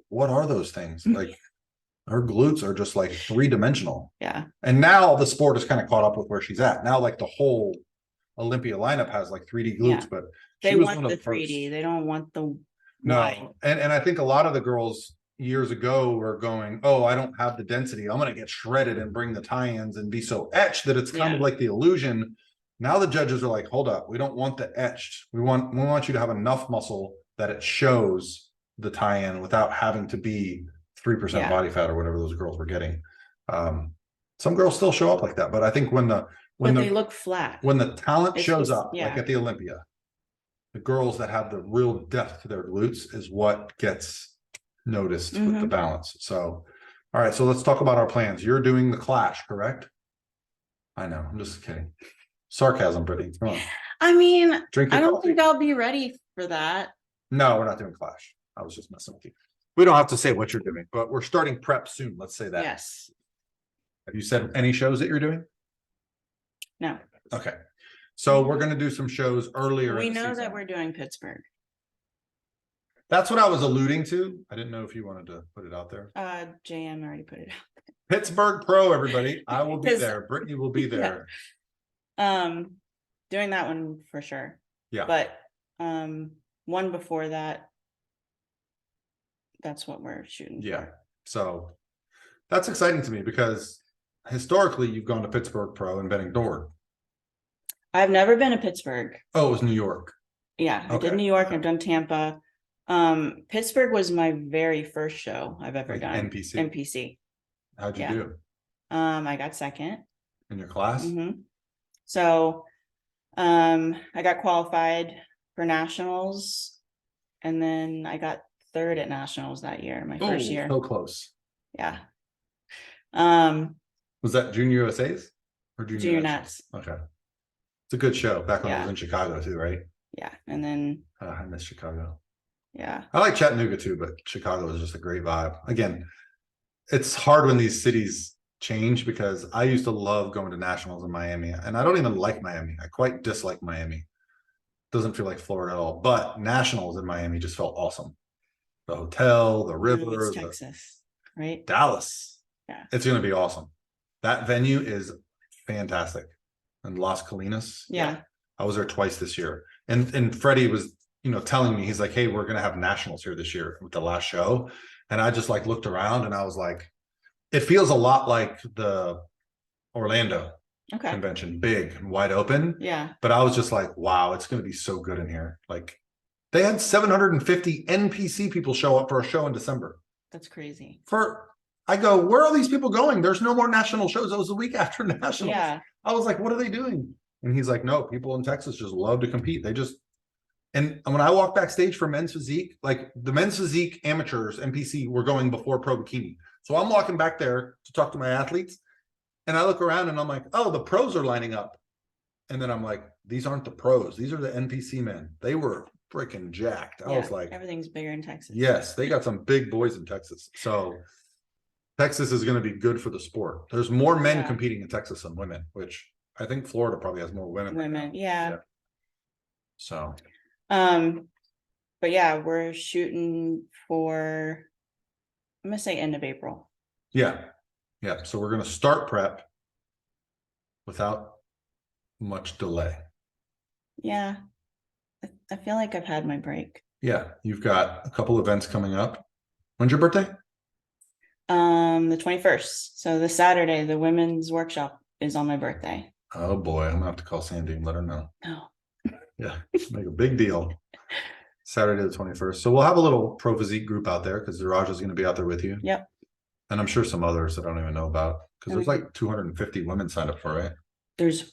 what are those things? Like her glutes are just like 3-dimensional. Yeah. And now the sport is kind of caught up with where she's at. Now, like the whole Olympia lineup has like 3D glutes, but they want the 3D. They don't want the no. And I think a lot of the girls years ago were going, oh, I don't have the density. I'm going to get shredded and bring the tie-ins and be so etched that it's kind of like the illusion. Now the judges are like, hold up, we don't want the etched. We want you to have enough muscle that it shows the tie-in without having to be 3% body fat or whatever those girls were getting. Some girls still show up like that, but I think when they look flat, when the talent shows up, like at the Olympia, the girls that have the real depth to their glutes is what gets noticed with the balance. So, all right, so let's talk about our plans. You're doing the Clash, correct? I know, I'm just kidding. Sarcasm, Brittany. Come on. I mean, I don't think I'll be ready for that. No, we're not doing Clash. I was just messing with you. We don't have to say what you're doing, but we're starting prep soon. Let's say that. Yes. Have you said any shows that you're doing? No. Okay. So we're going to do some shows earlier. We know that we're doing Pittsburgh. That's what I was alluding to. I didn't know if you wanted to put it out there. JM already put it out. Pittsburgh Pro, everybody. I will be there. Brittany will be there. Doing that one for sure. Yeah. But one before that, that's what we're shooting for. So that's exciting to me because historically you've gone to Pittsburgh Pro and been ignored. I've never been to Pittsburgh. Oh, it was New York. Yeah, I did New York. I've done Tampa. Pittsburgh was my very first show I've ever done. NPC. How'd you do? I got second. In your class? So I got qualified for nationals, and then I got third at nationals that year, my first year. So close. Yeah. Was that Junior USA's or Junior Nats? Okay. It's a good show back when I was in Chicago too, right? Yeah. And then I miss Chicago. Yeah. I like Chattanooga too, but Chicago is just a great vibe. Again, it's hard when these cities change because I used to love going to nationals in Miami, and I don't even like Miami. I quite dislike Miami. Doesn't feel like Florida at all, but nationals in Miami just felt awesome. The hotel, the river, Texas, right? Dallas. Yeah. It's going to be awesome. That venue is fantastic. And Las Colinas. Yeah. I was there twice this year. And Freddie was, telling me, he's like, hey, we're going to have nationals here this year with the last show. And I just like looked around and I was like, it feels a lot like the Orlando convention, big and wide open. Yeah. But I was just like, wow, it's going to be so good in here. Like they had 750 NPC people show up for a show in December. That's crazy. I go, where are these people going? There's no more national shows. It was the week after nationals. Yeah. I was like, what are they doing? And he's like, no, people in Texas just love to compete. And when I walk backstage for men's physique, like the men's physique amateurs, NPC, were going before pro bikini. So I'm walking back there to talk to my athletes. And I look around and I'm like, oh, the pros are lining up. And then I'm like, these aren't the pros. These are the NPC men. They were freaking jacked. I was like, everything's bigger in Texas. Yes, they got some big boys in Texas. So Texas is going to be good for the sport. There's more men competing in Texas than women, which I think Florida probably has more women. Yeah. So. But yeah, we're shooting for, I'm going to say end of April. Yeah. So we're going to start prep without much delay. Yeah. I feel like I've had my break. Yeah. You've got a couple events coming up. When's your birthday? The 21st. So the Saturday, the women's workshop is on my birthday. Oh boy, I'm gonna have to call Sandy and let her know. Oh. Yeah, make a big deal. Saturday the 21st. So we'll have a little pro physique group out there because Raj is going to be out there with you. Yep. And I'm sure some others that I don't even know about because there's like 250 women signed up for it. There's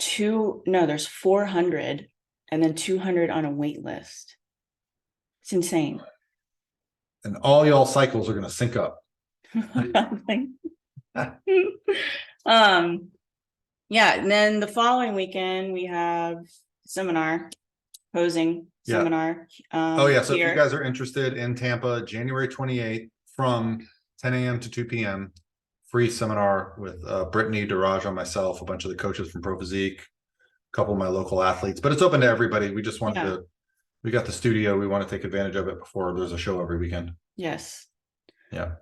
400 and then 200 on a wait list. It's insane. And all y'all cycles are going to sync up. Yeah, and then the following weekend we have seminar posing seminar. So if you here. guys are interested in Tampa, January 28th from 10 a.m. to 2 p.m. free seminar with Brittany, Daraja, myself, a bunch of the coaches from Pro Physique, a couple of my local athletes, but it's open to everybody. We just wanted to, we got the studio. We want to take advantage of it before there's a show every weekend. Yes. Yeah.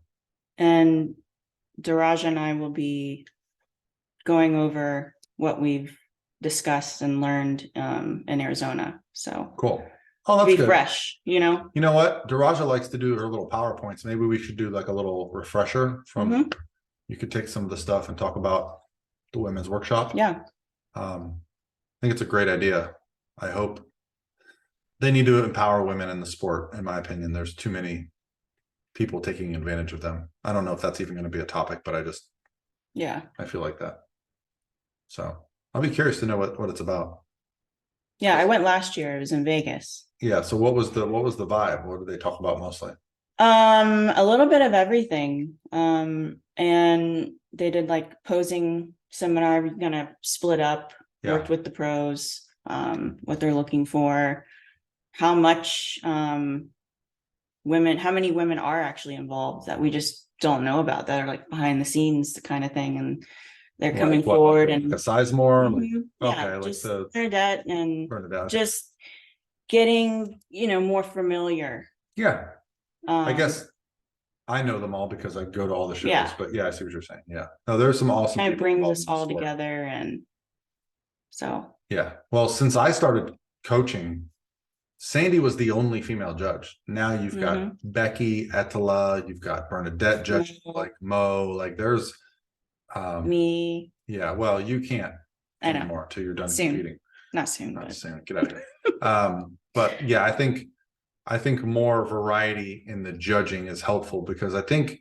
And Daraja and I will be going over what we've discussed and learned in Arizona. So cool. Oh, that's good. Fresh, you know. You know what? Daraja likes to do her little PowerPoints. Maybe we should do like a little refresher from. You could take some of the stuff and talk about the women's workshop. Yeah. I think it's a great idea. I hope they need to empower women in the sport. In my opinion, there's too many people taking advantage of them. I don't know if that's even going to be a topic, but I feel like that. So I'll be curious to know what it's about. Yeah, I went last year. It was in Vegas. Yeah. So what was the vibe? What did they talk about mostly? A little bit of everything. And they did like posing seminar. We're gonna split up, worked with the pros, what they're looking for, how much how many women are actually involved that we just don't know about, that are like behind the scenes, the kind of thing. And they're coming forward and like a Sizemore, like Bernadette and just getting, more familiar. Yeah. I guess I know them all because I go to all the shows, but I see what you're saying. Yeah. No, there's some awesome. Kind of brings us all together. And so. Yeah. Well, since I started coaching, Sandy was the only female judge. Now you've got Becky, Etala, you've got Bernadette judge, like Mo, like there's me. Yeah. Well, you can't anymore till you're done competing. Not soon. Not soon. Get out of here. But yeah, I think more variety in the judging is helpful because I think,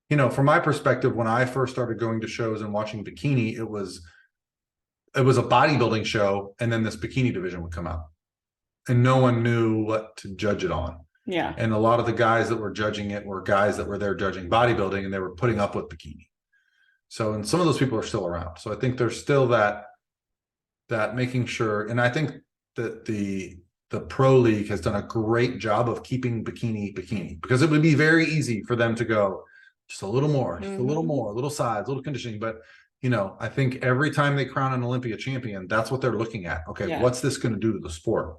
from my perspective, when I first started going to shows and watching bikini, it was a bodybuilding show, and then this bikini division would come out, and no one knew what to judge it on. Yeah. And a lot of the guys that were judging it were guys that were there judging bodybuilding, and they were putting up with bikini. So, and some of those people are still around. So I think there's still that making sure, and I think that the pro league has done a great job of keeping bikini, because it would be very easy for them to go just a little more, just a little more, a little size, a little conditioning. But, I think every time they crown an Olympia champion, that's what they're looking at. Okay. What's this going to do to the sport?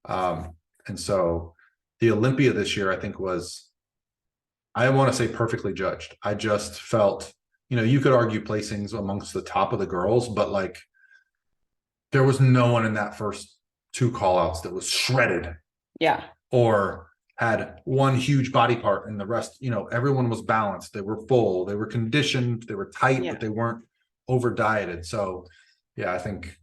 And so the Olympia this year, I think I want to say perfectly judged. I just felt, you could argue placings amongst the top of the girls, but like there was no one in that first 2 call-outs that was shredded. Yeah. Or had one huge body part, and the rest, everyone was balanced. They were full, they were conditioned, they were tight, but they weren't over dieted. So yeah, I think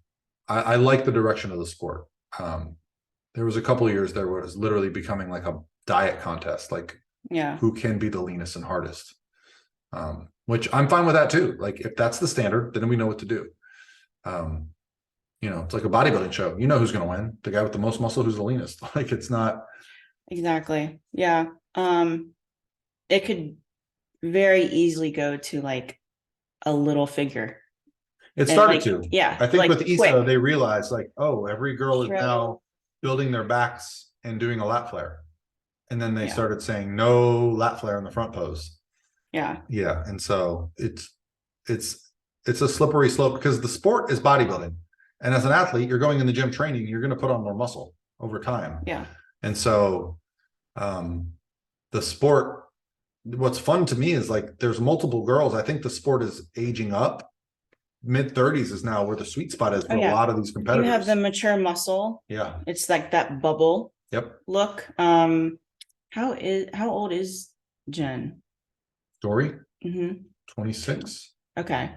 I like the direction of the sport. There was a couple of years there where it was literally becoming like a diet contest, like who can be the leanest and hardest. Which I'm fine with that too. Like if that's the standard, then we know what to do. It's like a bodybuilding show. Who's going to win? The guy with the most muscle, who's the leanest. Like it's not. Exactly. Yeah. It could very easily go to like a little figure. It started to. Yeah. I think like with Issa, they realized like, oh, every girl is now building their backs and doing a lat flare. And then they started saying no lat flare in the front pose. Yeah. Yeah. And so it's a slippery slope because the sport is bodybuilding. And as an athlete, you're going in the gym training, you're going to put on more muscle over time. Yeah. And so the sport, what's fun to me is like there's multiple girls. I think the sport is aging up. Mid-30s is now where the sweet spot is for a lot of these competitors. You have the mature muscle. Yeah. It's like that bubble. Yep. Look. How old is Jen? Dory? 26. Okay.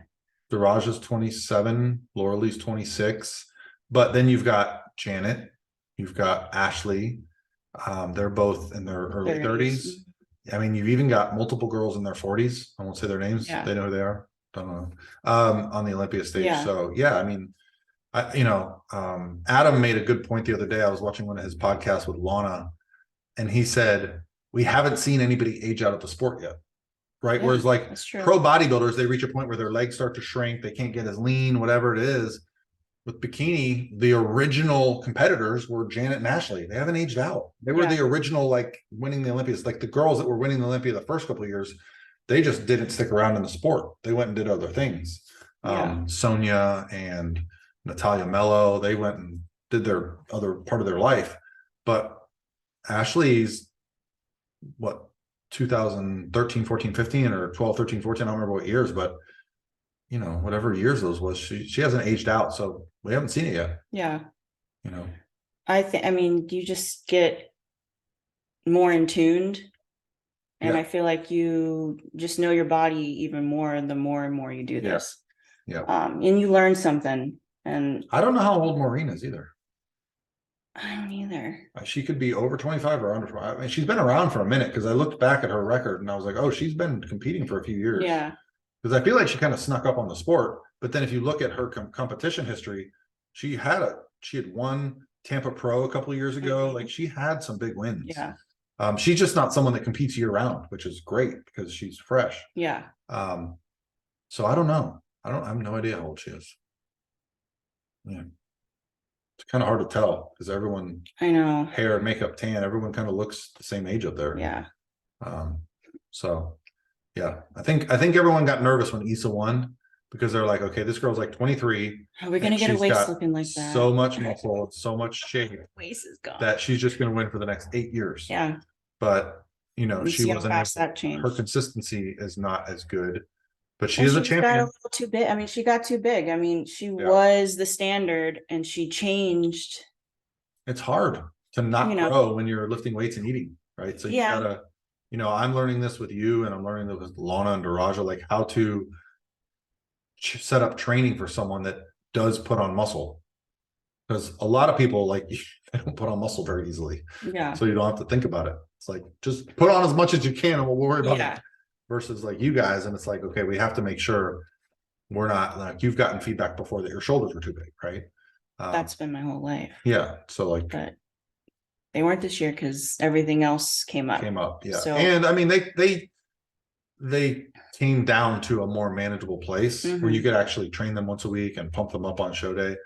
Daraja's 27, Lauralee 26, but then you've got Janet, you've got Ashley. They're both in their early 30s. I mean, you've even got multiple girls in their 40s. I won't say their names. Yeah. They know who they are. Don't know. On the Olympia stage. Yeah. So yeah, I mean, Adam made a good point the other day. I was watching one of his podcasts with Lana, and he said, we haven't seen anybody age out of the sport yet. Right. Yeah, whereas like pro bodybuilders, they reach a point where their legs start to shrink. They can't get as lean, whatever it is. with bikini, the original competitors were Janet and Ashley. They haven't aged out. They were the original, like winning the Olympias. Like the girls that were winning the Olympia the first couple of years, they just didn't stick around in the sport. They went and did other things. Sonia and Natalia Mello, they went and did their other part of their life. But Ashley's, what, 2013, 14, 15, or 12, 13, 14, I don't remember what years, but you know, whatever years those was, she hasn't aged out, so we haven't seen it yet. Yeah. You know, I mean, you just get more in tuned, and I feel like you just know your body even more the more and more you do this. Yeah. And you learn something. And I don't know how old Maureen is either. I don't either. She could be over 25 or under 25. I mean, she's been around for a minute, because I looked back at her record and I was like, oh, she's been competing for a few years. Yeah. Because I feel like she kind of snuck up on the sport, but then if you look at her competition history, she had won Tampa Pro a couple of years ago. Like, she had some big wins. Yeah. She's just not someone that competes year round, which is great because she's fresh. Yeah. So I don't know. I have no idea how old she is. Yeah. It's kind of hard to tell because everyone, I know, hair, makeup, tan, everyone kind of looks the same age up there. Yeah. So yeah, I think everyone got nervous when Issa won, because they're like, okay, this girl's like 23. How are we gonna get a waist looking like that? So much muscle, so much shape. Waist is gone. That she's just gonna win for the next 8 years. Yeah. But you know, she wasn't. That changed. Her consistency is not as good, but she is a champion. Got a little too big. I mean, she got too big. I mean, she was the standard, and she changed. It's hard to not grow when you're lifting weights and eating, right? So you gotta, you know, I'm learning this with you, and I'm learning this with Lana and Daraja, like how to set up training for someone that does put on muscle. Because a lot of people, like, they don't put on muscle very easily. Yeah. So you don't have to think about it. It's like, just put on as much as you can and we'll worry about it. Versus like you guys, and it's like, okay, we have to make sure we're not, like, you've gotten feedback before that your shoulders were too big, right? That's been my whole life. Yeah. So like, but they weren't this year because everything else came up. Yeah. So, and I mean, they came down to a more manageable place where you could actually train them once a week and pump them up on show day.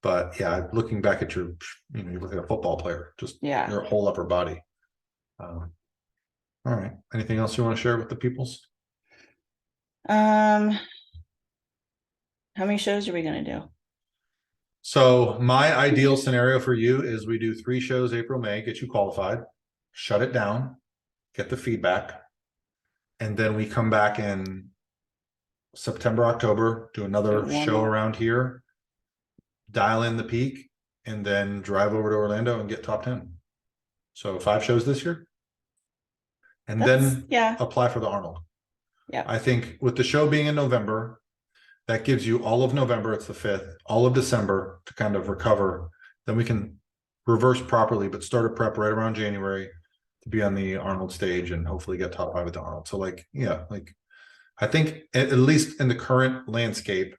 But yeah, looking back at your, you know, you look at a football player, just your whole upper body. All right. Anything else you want to share with the peoples? How many shows are we going to do? So my ideal scenario for you is we do 3 shows April, May, get you qualified, shut it down, get the feedback, and then we come back in September, October, do another show around here, dial in the peak, and then drive over to Orlando and get top 10. So 5 shows this year. And then apply for the Arnold. Yeah. I think with the show being in November, that gives you all of November, it's the 5th, all of December to kind of recover. Then we can reverse properly, but start a prep right around January to be on the Arnold stage and hopefully get top 5 at the Arnold. So like, yeah, like I think at least in the current landscape,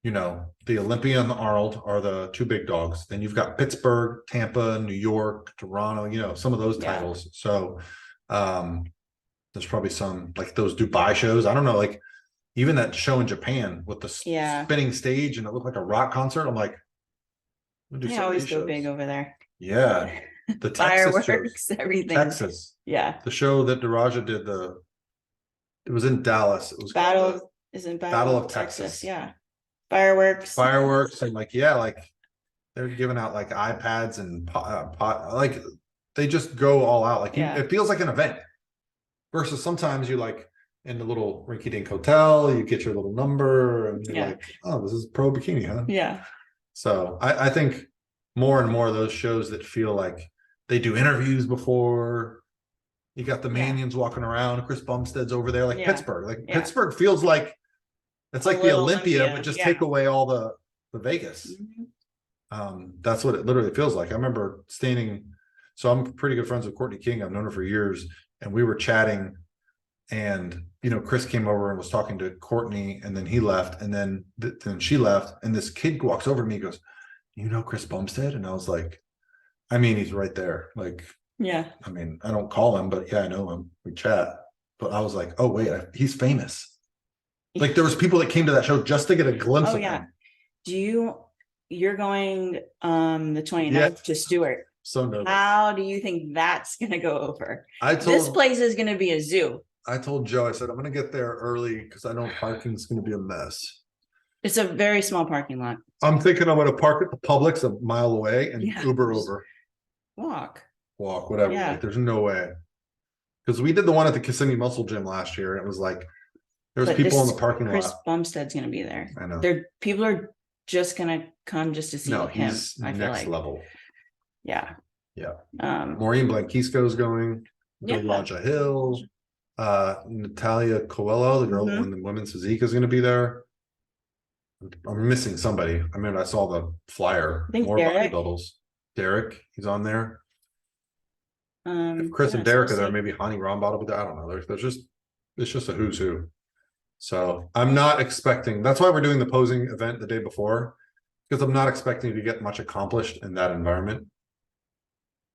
you know, the Olympia and the Arnold are the 2 big dogs. Then you've got Pittsburgh, Tampa, New York, Toronto, you know, some of those titles. So there's probably some like those Dubai shows. I don't know, like even that show in Japan with the spinning stage and it looked like a rock concert. I'm like, they always go big over there. Yeah. The Texas fireworks, everything. Texas. Yeah. The show that Daraja did, it was in Dallas. It was Battle of Texas. Yeah. Fireworks. And like, like they're giving out like iPads and like they just go all out. Like it feels like an event versus sometimes you like in the little rinky dink hotel, you get your little number and you're like, oh, this is pro bikini, huh? Yeah. So I think more and more of those shows that feel like they do interviews before. You got the Manions walking around, Chris Bumstead's over there, like Pittsburgh. Like Pittsburgh feels like it's like the Olympia, but just take away all the Vegas. That's what it literally feels like. I remember standing, so I'm pretty good friends with Courtney King. I've known her for years, and we were chatting, and you know, Chris came over and was talking to Courtney, and then he left, and then she left, and this kid walks over to me and goes, "You know Chris Bumstead?" And I was like, I mean, he's right there. Like, I mean, I don't call him, but I know him. We chat. But I was like, oh wait, he's famous. Like there was people that came to that show just to get a glimpse of him. Do you you're going the 29th Yeah. to Stewart. So nervous. How do you think that's gonna go over? I This told place is gonna be a zoo. I told Joe, I said, I'm gonna get there early because I know parking's gonna be a mess. It's a very small parking lot. I'm thinking I'm gonna park at the Publix a mile away and Yeah. Uber over. Walk, Whatever. Yeah. Like, there's no way. Because we did the one at the Kissimmee Muscle Gym last year, and it was like there's But people in this the parking Chris lot. Bumstead's gonna be there. I know. People are just gonna come just to see No, him. he's I feel next like. level. Yeah. Yeah. Maureen Maureen Blanquisco's going. Yeah. Raja Hill. Natalia Coelho, the girl in the women's physique, is going to be there. I'm missing somebody. I mean, I saw the flyer. I think More Derek. bodybuilders. Derek, he's on there. If Chris yeah, and Derek so are there, maybe Hani Rombot will be there. I don't know. There's just it's just a who's who. So I'm not expecting. That's why we're doing the posing event the day before, because I'm not expecting to get much accomplished in that environment.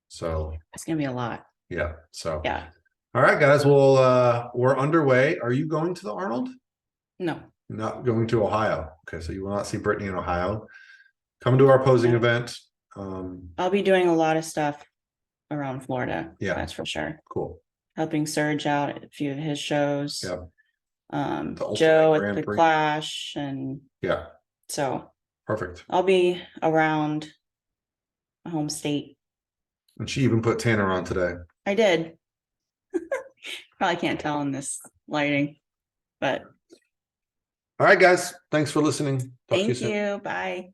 So it's gonna be a lot. Yeah. So Yeah. All right, guys. Well, we're underway. Are you going to the Arnold? No. You're not going to Ohio. Okay, so you will not see Brittany in Ohio. Come to our posing event. I'll be doing a lot of stuff around Florida. Yeah, that's for sure. Cool. Helping Serge out at a few of his shows. Yeah. Joe at the Clash, and yeah. So perfect. I'll be around my home state. And she even put Tanner on today. I did. Probably can't tell in this lighting, but all right, guys. Thanks for listening. Thank you. Bye.